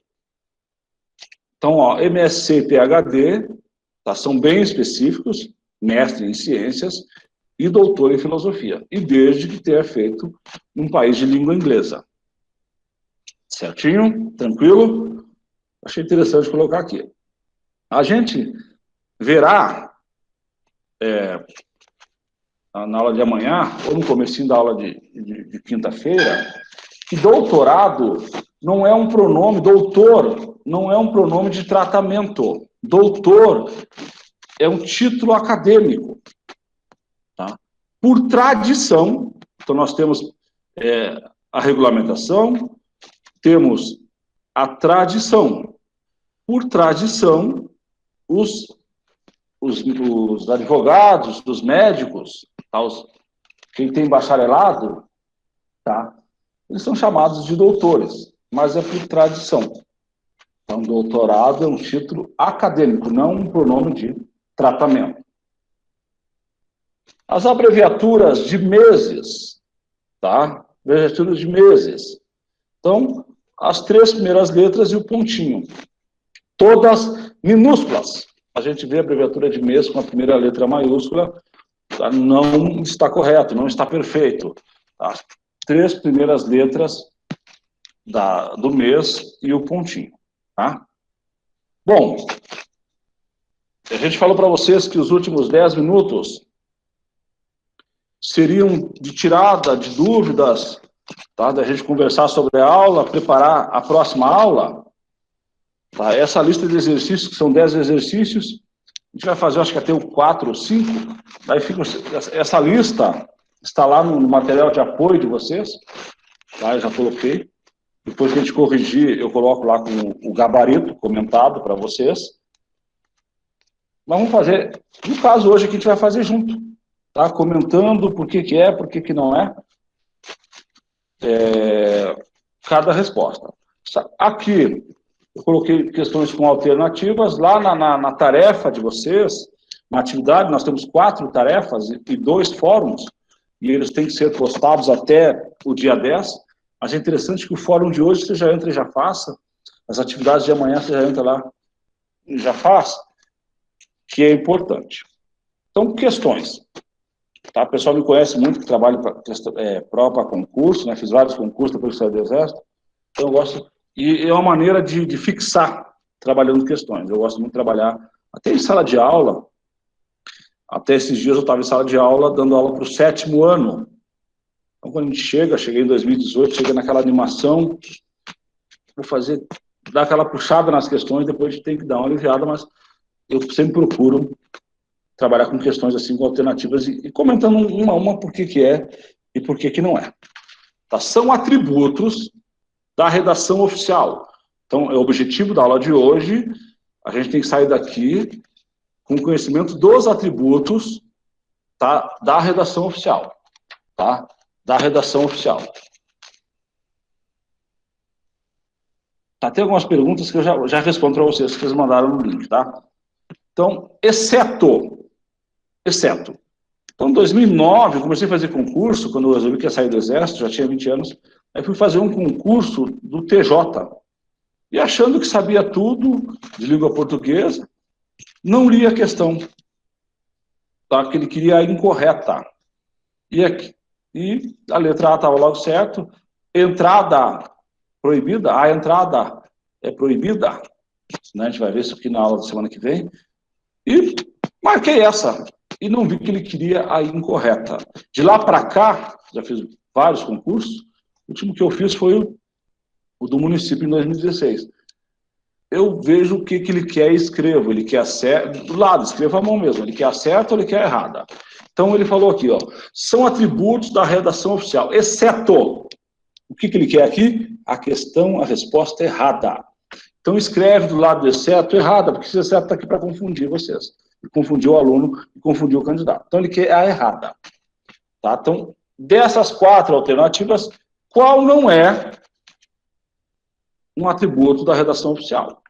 Então, ó, MSc e PhD, tá, são bem específicos, mestre em ciências e doutor em filosofia. E desde que tenha feito em um país de língua inglesa. Certinho? Tranquilo? Achei interessante colocar aqui. A gente verá na aula de amanhã, ou no comecinho da aula de quinta-feira, que doutorado não é um pronome, doutor não é um pronome de tratamento. Doutor é um título acadêmico. Tá? Por tradição, então nós temos a regulamentação, temos a tradição. Por tradição, os advogados, os médicos, tá? Quem tem bacharelado, tá? Eles são chamados de doutores, mas é por tradição. Então, doutorado é um título acadêmico, não um pronome de tratamento. As abreviaturas de meses, tá? Abreviaturas de meses. Então, as 3 primeiras letras e o pontinho. Todas minúsculas. A gente vê a abreviatura de mês com a primeira letra maiúscula, tá? Não está correto, não está perfeito. As 3 primeiras letras do mês e o pontinho. Tá? Bom, a gente falou para vocês que os últimos 10 minutos seriam de tirada de dúvidas, tá? Da gente conversar sobre a aula, preparar a próxima aula. Tá? Essa lista de exercícios, que são 10 exercícios, a gente vai fazer, acho que até o 4 ou 5, daí fica, essa lista está lá no material de apoio de vocês, tá? Eu já coloquei, Depois que a gente corrigir, eu coloco lá com o gabarito comentado para vocês. Mas vamos fazer, no caso hoje, que a gente vai fazer junto, tá? Comentando por que é, por que não é, cada resposta. Aqui, eu coloquei questões com alternativas. Lá na tarefa de vocês, na atividade, nós temos 4 tarefas e 2 fóruns, e eles têm que ser postados até o dia 10. Mas é interessante que o fórum de hoje você já entra e já faça, as atividades de amanhã você já entra lá e já faz, que é importante. Então, questões. Tá? O pessoal me conhece muito, que trabalha prova para concurso, né? Fiz vários concursos depois que saí do Exército, então eu gosto, e é uma maneira de fixar trabalhando questões. Eu gosto muito de trabalhar, até em sala de aula, até esses dias eu estava em sala de aula, dando aula para o 7º ano. Então, quando a gente cheguei em 2018, chega naquela animação, vou fazer, dar aquela puxada nas questões, depois a gente tem que dar uma aliviada, mas eu sempre procuro trabalhar com questões assim, com alternativas, e comentando uma a uma por que é e por que não é. Tá? São atributos da redação oficial. Então, é o objetivo da aula de hoje, a gente tem que sair daqui com conhecimento dos atributos, tá, da redação oficial. Tá? Da redação oficial. Tá, tem algumas perguntas que eu já respondo para vocês, que vocês mandaram no link, tá? Então, exceto. Então, em 2009, eu comecei a fazer concurso, quando eu resolvi que ia sair do Exército, já tinha 20 anos, aí fui fazer um concurso do TJ. E achando que sabia tudo de língua portuguesa, não li a questão, tá? Que ele queria a incorreta. E a letra A estava logo certo, entrada proibida, a entrada é proibida, né? A gente vai ver isso aqui na aula da semana que vem, e marquei essa, e não vi que ele queria a incorreta. De lá para cá, já fiz vários concursos, o último que eu fiz foi o do município em 2016. Eu vejo o que ele quer e escrevo, ele quer certo, do lado, escreva a mão mesmo, ele quer a certa ou ele quer a errada. Então ele falou aqui, ó, são atributos da redação oficial, exceto, o que ele quer aqui? A questão, a resposta errada. Então escreve do lado do exceto errada, porque esse exceto está aqui para confundir vocês. E confundir o aluno e confundir o candidato. Então ele quer a errada. Tá? Então, dessas 4 alternativas, qual não é um atributo da redação oficial?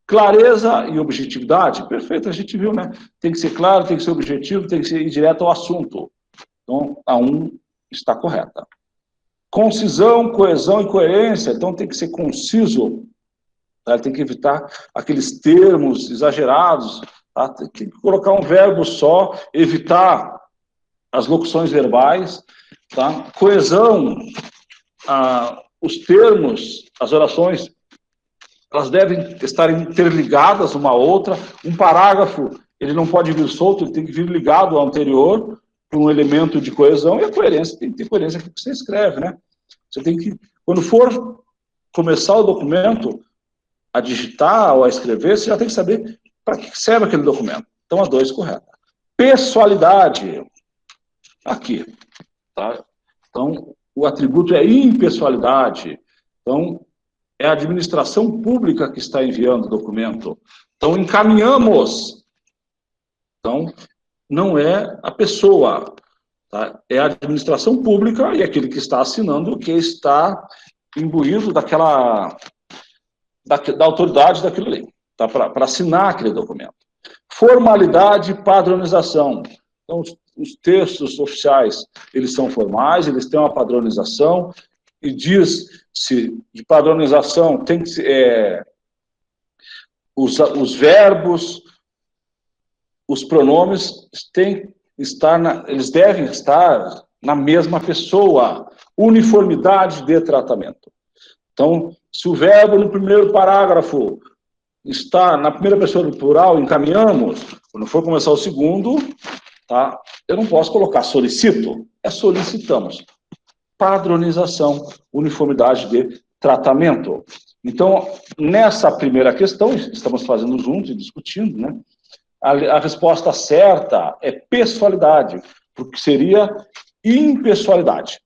Clareza e objetividade? Perfeito, a gente viu, né? Tem que ser claro, tem que ser objetivo, tem que ser ir direto ao assunto. Então, a 1 está correta. Concisão, coesão e coerência, então tem que ser conciso, tá? Tem que evitar aqueles termos exagerados, tá? Tem que colocar um verbo só, evitar as locuções verbais, tá? Coesão, os termos, as orações, elas devem estar interligadas uma à outra. Um parágrafo, ele não pode vir solto, ele tem que vir ligado ao anterior, para um elemento de coesão, e a coerência, tem que ter coerência com o que você escreve, né? Você tem que, quando for começar o documento, a digitar ou a escrever, você já tem que saber para que serve aquele documento. Então, a 2 correta. Pessoalidade, aqui, tá? Então, o atributo é impessoalidade. Então, é a administração pública que está enviando o documento. Então, encaminhamos. Então, não é a pessoa, tá? É a administração pública e aquele que está assinando que está imbuído da autoridade daquilo ali, tá? Para assinar aquele documento. Formalidade e padronização. Então, os textos oficiais, eles são formais, eles têm uma padronização, e diz-se de padronização, tem que ser, os verbos, os pronomes eles devem estar na mesma pessoa. Uniformidade de tratamento. Então, se o verbo no primeiro parágrafo está na primeira pessoa do plural, encaminhamos, quando for começar o segundo, tá? Eu não posso colocar solicito, é solicitamos. Padronização, uniformidade de tratamento. Então, nessa primeira questão, estamos fazendo juntos e discutindo, né? A resposta certa é pessoalidade, porque seria impessoalidade,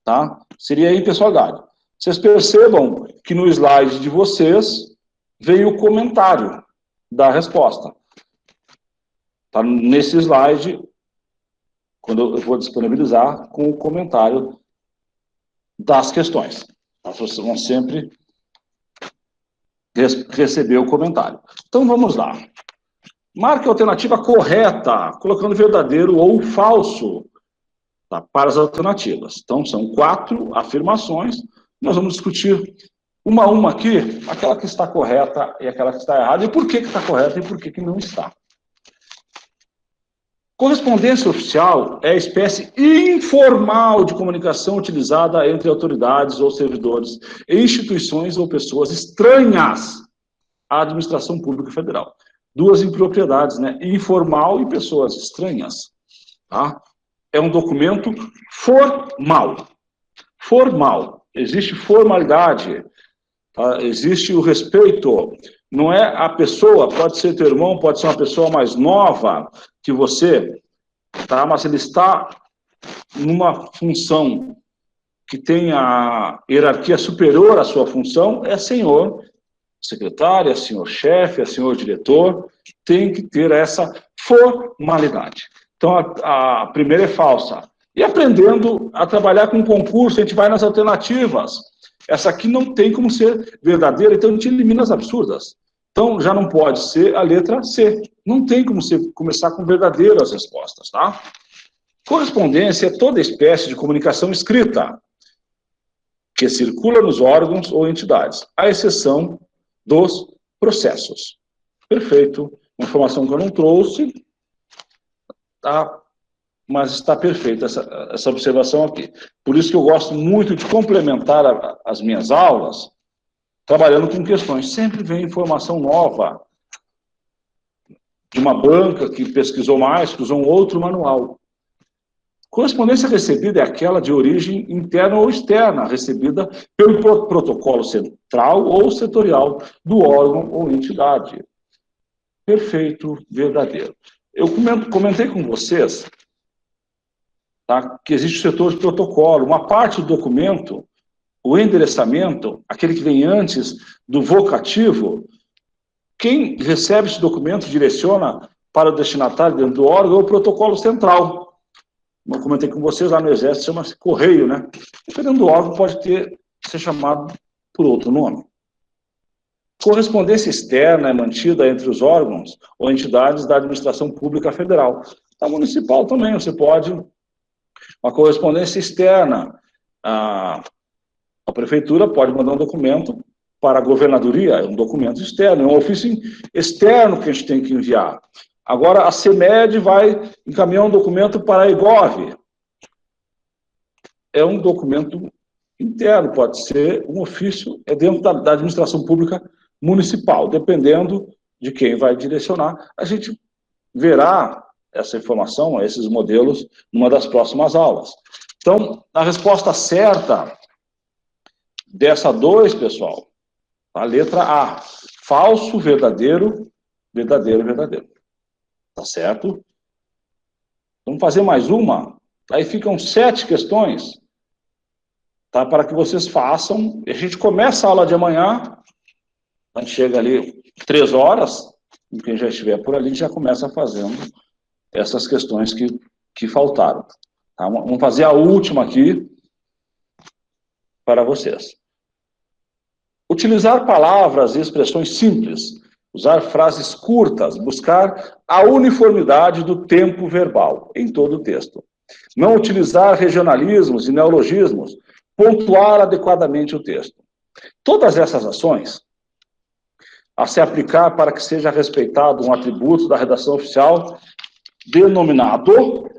tá? Seria impessoalidade. Vocês percebam que no slide de vocês veio o comentário da resposta. Está nesse slide, quando eu vou disponibilizar, com o comentário das questões. Vocês vão sempre receber o comentário. Então, vamos lá. Marque a alternativa correta, colocando verdadeiro ou falso, tá, para as alternativas. Então, são 4 afirmações. Nós vamos discutir uma a uma aqui, aquela que está correta e aquela que está errada, e por que está correta e por que não está. Correspondência oficial é a espécie informal de comunicação utilizada entre autoridades ou servidores, instituições ou pessoas estranhas à administração pública federal. 2 impropriedades, né? Informal e pessoas estranhas. Tá? É um documento formal. Formal. Existe formalidade. Tá? Existe o respeito. Não é a pessoa, pode ser teu irmão, pode ser uma pessoa mais nova que você, tá? Mas ele está numa função que tem a hierarquia superior à sua função, é senhor secretário, é senhor chefe, é senhor diretor, tem que ter essa formalidade. Então, a primeira é falsa. E aprendendo a trabalhar com concurso, a gente vai nas alternativas. Essa aqui não tem como ser verdadeira, então a gente elimina as absurdas. Então, já não pode ser a letra C. Não tem como você começar com verdadeiro as respostas, tá? Correspondência é toda espécie de comunicação escrita que circula nos órgãos ou entidades, à exceção dos processos. Perfeito. Uma informação que eu não trouxe, tá? Mas está perfeita essa observação aqui. Por isso que eu gosto muito de complementar as minhas aulas, trabalhando com questões. Sempre vem informação nova, de uma banca que pesquisou mais, que usou um outro manual. Correspondência recebida é aquela de origem interna ou externa, recebida pelo protocolo central ou setorial do órgão ou entidade. Perfeito, verdadeiro. Eu comentei com vocês, tá, que existe o setor de protocolo. Uma parte do documento, o endereçamento, aquele que vem antes do vocativo, quem recebe esse documento direciona para o destinatário dentro do órgão é o protocolo central. Eu comentei com vocês, lá no Exército chama-se correio, né? Dependendo do órgão, pode ser chamado por outro nome. Correspondência externa é mantida entre os órgãos ou entidades da administração pública federal. A municipal também, você pode... Uma correspondência externa, a prefeitura pode mandar um documento para a governadoria, é um documento externo, é um ofício externo que a gente tem que enviar. Agora, a CEMED vai encaminhar um documento para a EGOV. É um documento interno, pode ser um ofício, é dentro da administração pública municipal, dependendo de quem vai direcionar. A gente verá essa informação, esses modelos, numa das próximas aulas. Então, a resposta certa dessa 2, pessoal, a letra A, falso, verdadeiro, verdadeiro, verdadeiro. Tá certo? Vamos fazer mais uma. Aí ficam 7 questões, tá? Para que vocês façam. A gente começa a aula de amanhã, a gente chega ali 3 horas, e quem já estiver por ali já começa fazendo essas questões que faltaram. Tá? Vamos fazer a última aqui para vocês. Utilizar palavras e expressões simples, usar frases curtas, buscar a uniformidade do tempo verbal em todo o texto. Não utilizar regionalismos e neologismos, pontuar adequadamente o texto. Todas essas ações, a se aplicar para que seja respeitado um atributo da redação oficial denominado,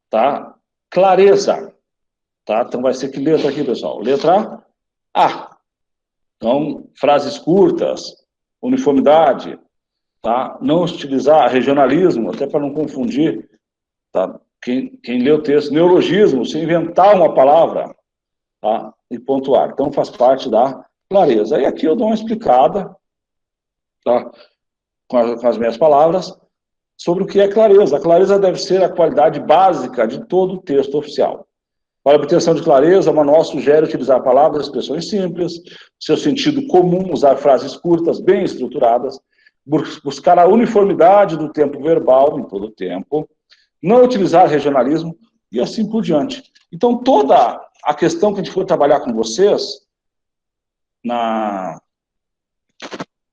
tá, clareza. Tá? Então vai ser que letra aqui, pessoal? Letra A. Então, frases curtas, uniformidade, tá? Não utilizar regionalismo, até para não confundir, tá? Quem lê o texto, neologismo, se inventar uma palavra, tá? E pontuar. Então, faz parte da clareza. E aqui eu dou uma explicada, tá? Com as minhas palavras, sobre o que é clareza. A clareza deve ser a qualidade básica de todo o texto oficial. Para obtenção de clareza, o manual sugere utilizar palavras e expressões simples, seu sentido comum, usar frases curtas, bem estruturadas, buscar a uniformidade do tempo verbal em todo o tempo, não utilizar regionalismo e assim por diante. Então, toda a questão que a gente for trabalhar com vocês,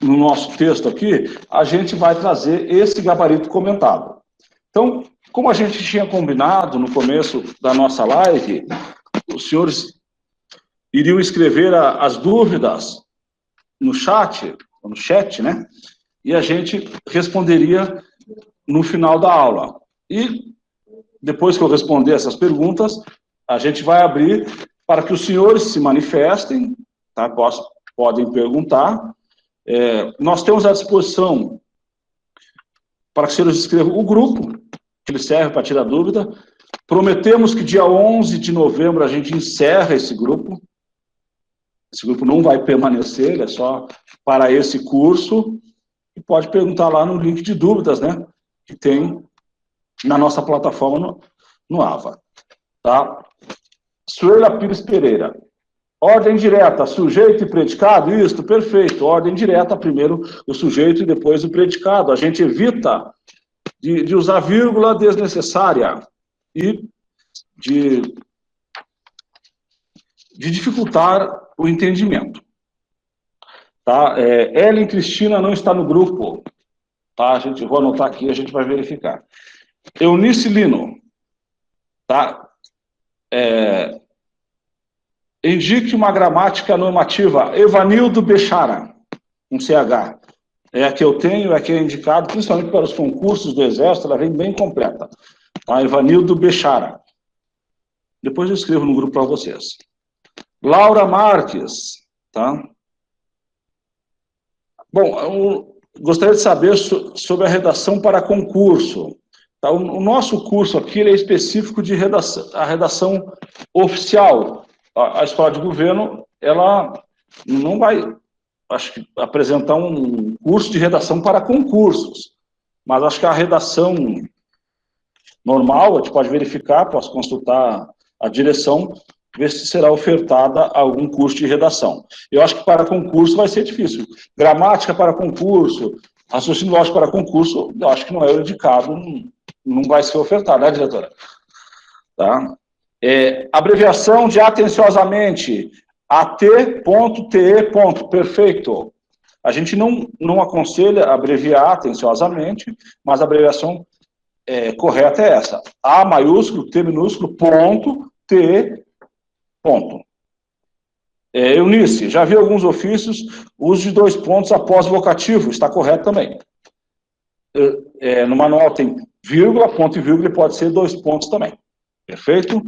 no nosso texto aqui, a gente vai trazer esse gabarito comentado. Então, como a gente tinha combinado no começo da nossa live, os senhores iriam escrever as dúvidas no chat, né? E a gente responderia no final da aula. E depois que eu responder essas perguntas, a gente vai abrir para que os senhores se manifestem, tá? Podem perguntar. Nós temos à disposição para que os senhores escrevam o grupo, que ele serve para tirar dúvida. Prometemos que dia 11 de novembro a gente encerra esse grupo. Esse grupo não vai permanecer, é só para esse curso. E pode perguntar lá no link de dúvidas, né? Que tem na nossa plataforma no AVA. Tá? Suela Pires Pereira. Ordem direta, sujeito e predicado? Isso, perfeito. Ordem direta, primeiro o sujeito e depois o predicado. A gente evita de usar vírgula desnecessária e de dificultar o entendimento. Tá? Ellen Cristina não está no grupo. Tá? Vou anotar aqui, a gente vai verificar. Eunice Lino. Tá? Indique uma gramática normativa. Evanildo Bechara, com CH. É a que eu tenho, é a que é indicado, principalmente para os concursos do Exército, ela vem bem completa. Tá? Evanildo Bechara. Depois eu escrevo no grupo para vocês. Laura Marques. Tá? Bom, eu gostaria de saber sobre a redação para concurso. Tá? O nosso curso aqui é específico de redação, a redação oficial. A Escola de Governo, ela não vai, acho que, apresentar um curso de redação para concursos, mas acho que a redação normal, a gente pode verificar, posso consultar a direção, ver se será ofertada algum curso de redação. Eu acho que para concurso vai ser difícil. Gramática para concurso, raciocínio lógico para concurso, eu acho que não é o indicado, não vai ser ofertado, né, diretora? Tá? Abreviação de atenciosamente, AT.TE. Perfeito. A gente não aconselha abreviar atenciosamente, mas a abreviação correta é essa. A maiúsculo, T minúsculo, ponto, TE, ponto. Eunice, já vi alguns ofícios, uso de 2 pontos após vocativo, está correto também. No manual tem vírgula, ponto e vírgula, e pode ser 2 pontos também. Perfeito?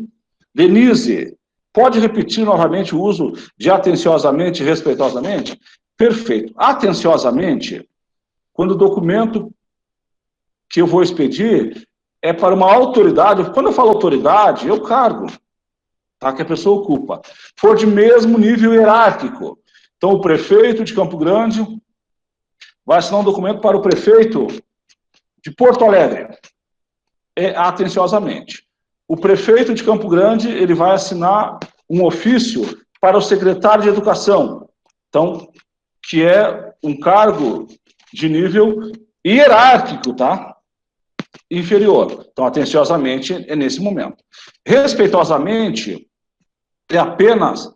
Denise, pode repetir novamente o uso de atenciosamente e respeitosamente? Perfeito. Atenciosamente, quando o documento que eu vou expedir é para uma autoridade, quando eu falo autoridade, é o cargo, tá, que a pessoa ocupa. For de mesmo nível hierárquico. Então, o prefeito de Campo Grande vai assinar um documento para o prefeito de Porto Alegre. Atenciosamente. O prefeito de Campo Grande, ele vai assinar um ofício para o secretário de Educação, então, que é um cargo de nível hierárquico, tá? Inferior. Então, atenciosamente, é nesse momento. Respeitosamente, é apenas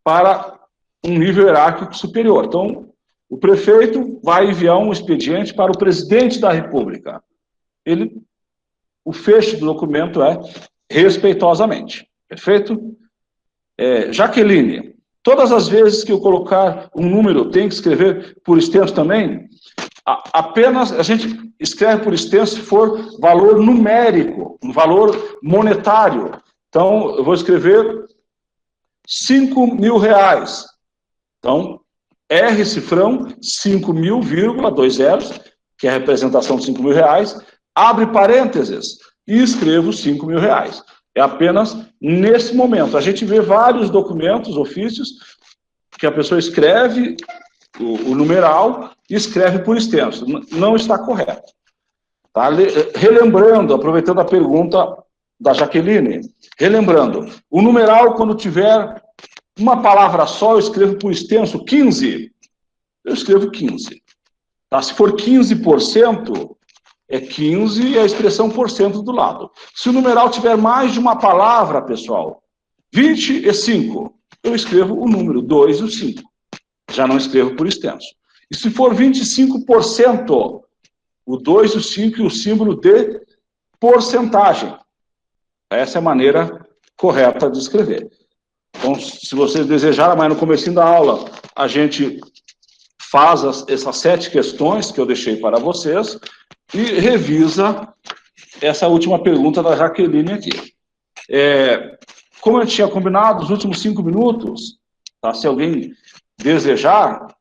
para um nível hierárquico superior. Então, o prefeito vai enviar um expediente para o presidente da República. O fecho do documento é respeitosamente. Perfeito? Jaqueline, todas as vezes que eu colocar um número, tem que escrever por extenso também? Apenas a gente escreve por extenso se for valor numérico, um valor monetário. Então, eu vou escrever 5 mil reais. Então, R cifrão, 5 mil, vírgula, 2 zeros, que é a representação de 5 mil reais, abre parênteses e escrevo 5 mil reais. É apenas nesse momento. A gente vê vários documentos, ofícios, que a pessoa escreve o numeral e escreve por extenso. Não está correto. Tá? Relembrando, aproveitando a pergunta da Jaqueline. Relembrando, o numeral, quando tiver uma palavra só, eu escrevo por extenso 15. Eu escrevo 15. Tá? Se for 15%, é 15 e a expressão por cento do lado. Se o numeral tiver mais de uma palavra, pessoal, 25, eu escrevo o número 2 e o 5. Já não escrevo por extenso. E se for 25%, o 2, o 5 e o símbolo de porcentagem. Essa é a maneira correta de escrever. Então, se vocês desejarem, amanhã no comecinho da aula, a gente faz essas 7 questões que eu deixei para vocês e revisa essa última pergunta da Jaqueline aqui. Como eu tinha combinado, os últimos 5 minutos, tá? Se alguém desejar,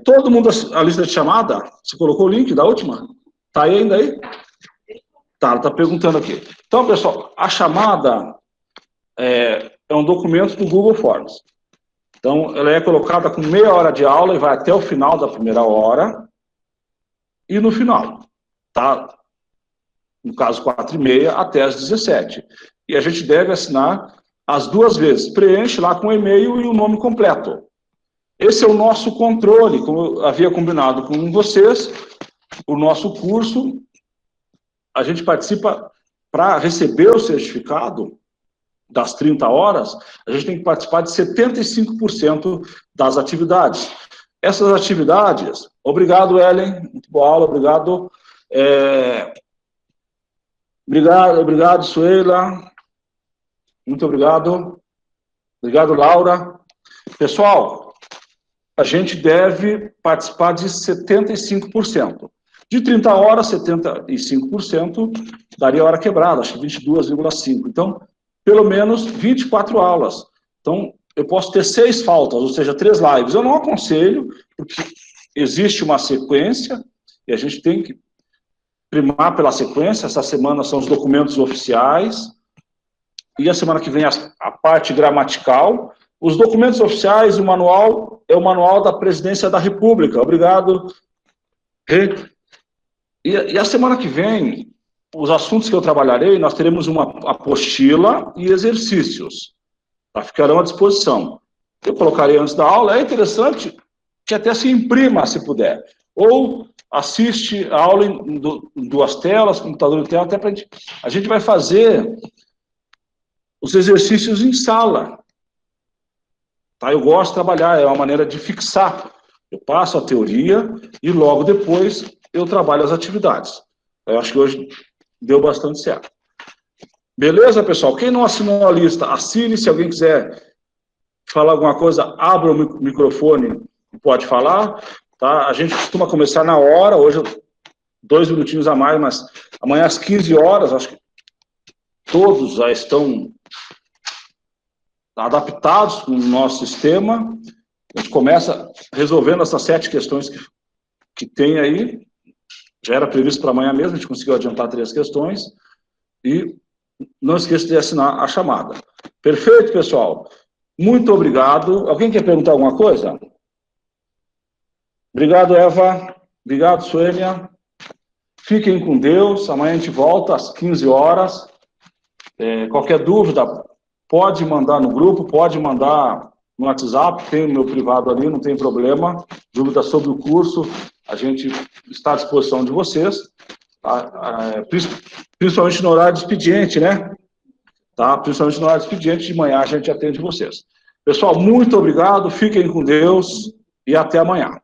todo mundo, a lista de chamada, você colocou o link da última? Tá aí ainda aí? Tá, ela tá perguntando aqui. Então, pessoal, a chamada é um documento do Google Forms. Então, ela é colocada com meia hora de aula e vai até o final da primeira hora. E no final, tá? No caso, 4h30 até as 17h. E a gente deve assinar as 2 vezes. Preenche lá com o e-mail e o nome completo. Esse é o nosso controle, como eu havia combinado com vocês. O nosso curso, a gente participa para receber o certificado das 30 horas, a gente tem que participar de 75% das atividades. Essas atividades, obrigado, Ellen, muito boa aula, obrigado. Obrigado, Suela, muito obrigado. Obrigado, Laura. Pessoal, a gente deve participar de 75%. De 30 horas, 75% daria hora quebrada, acho que 22,5%. Então, pelo menos 24 aulas. Então, eu posso ter 6 faltas, ou seja, 3 lives. Eu não aconselho, porque existe uma sequência, e a gente tem que primar pela sequência. Essa semana são os documentos oficiais, e a semana que vem a parte gramatical. Os documentos oficiais, o manual, é o manual da Presidência da República. Obrigado. E a semana que vem, os assuntos que eu trabalharei, nós teremos uma apostila e exercícios, tá? Ficarão à disposição. Eu colocarei antes da aula. É interessante que até se imprima, se puder. Ou assiste a aula em 2 telas, computador em tela, até para a gente vai fazer os exercícios em sala. Tá? Eu gosto de trabalhar, é uma maneira de fixar. Eu passo a teoria e logo depois eu trabalho as atividades. Eu acho que hoje deu bastante certo. Beleza, pessoal? Quem não assinou a lista, assine. Se alguém quiser falar alguma coisa, abra o microfone e pode falar. Tá? A gente costuma começar na hora, hoje 2 minutinhos a mais, mas amanhã às 15 horas, acho que todos já estão adaptados com o nosso sistema. A gente começa resolvendo essas 7 questões que tem aí. Já era previsto para amanhã mesmo, a gente conseguiu adiantar 3 questões. E não esqueça de assinar a chamada. Perfeito, pessoal? Muito obrigado. Alguém quer perguntar alguma coisa? Obrigado, Eva. Obrigado, Suênia. Fiquem com Deus. Amanhã a gente volta às 15 horas. Qualquer dúvida, pode mandar no grupo, pode mandar no WhatsApp, tem o meu privado ali, não tem problema. Dúvida sobre o curso, a gente está à disposição de vocês, principalmente no horário de expediente, né? Tá? Principalmente no horário de expediente, de manhã a gente atende vocês. Pessoal, muito obrigado, fiquem com Deus e até amanhã.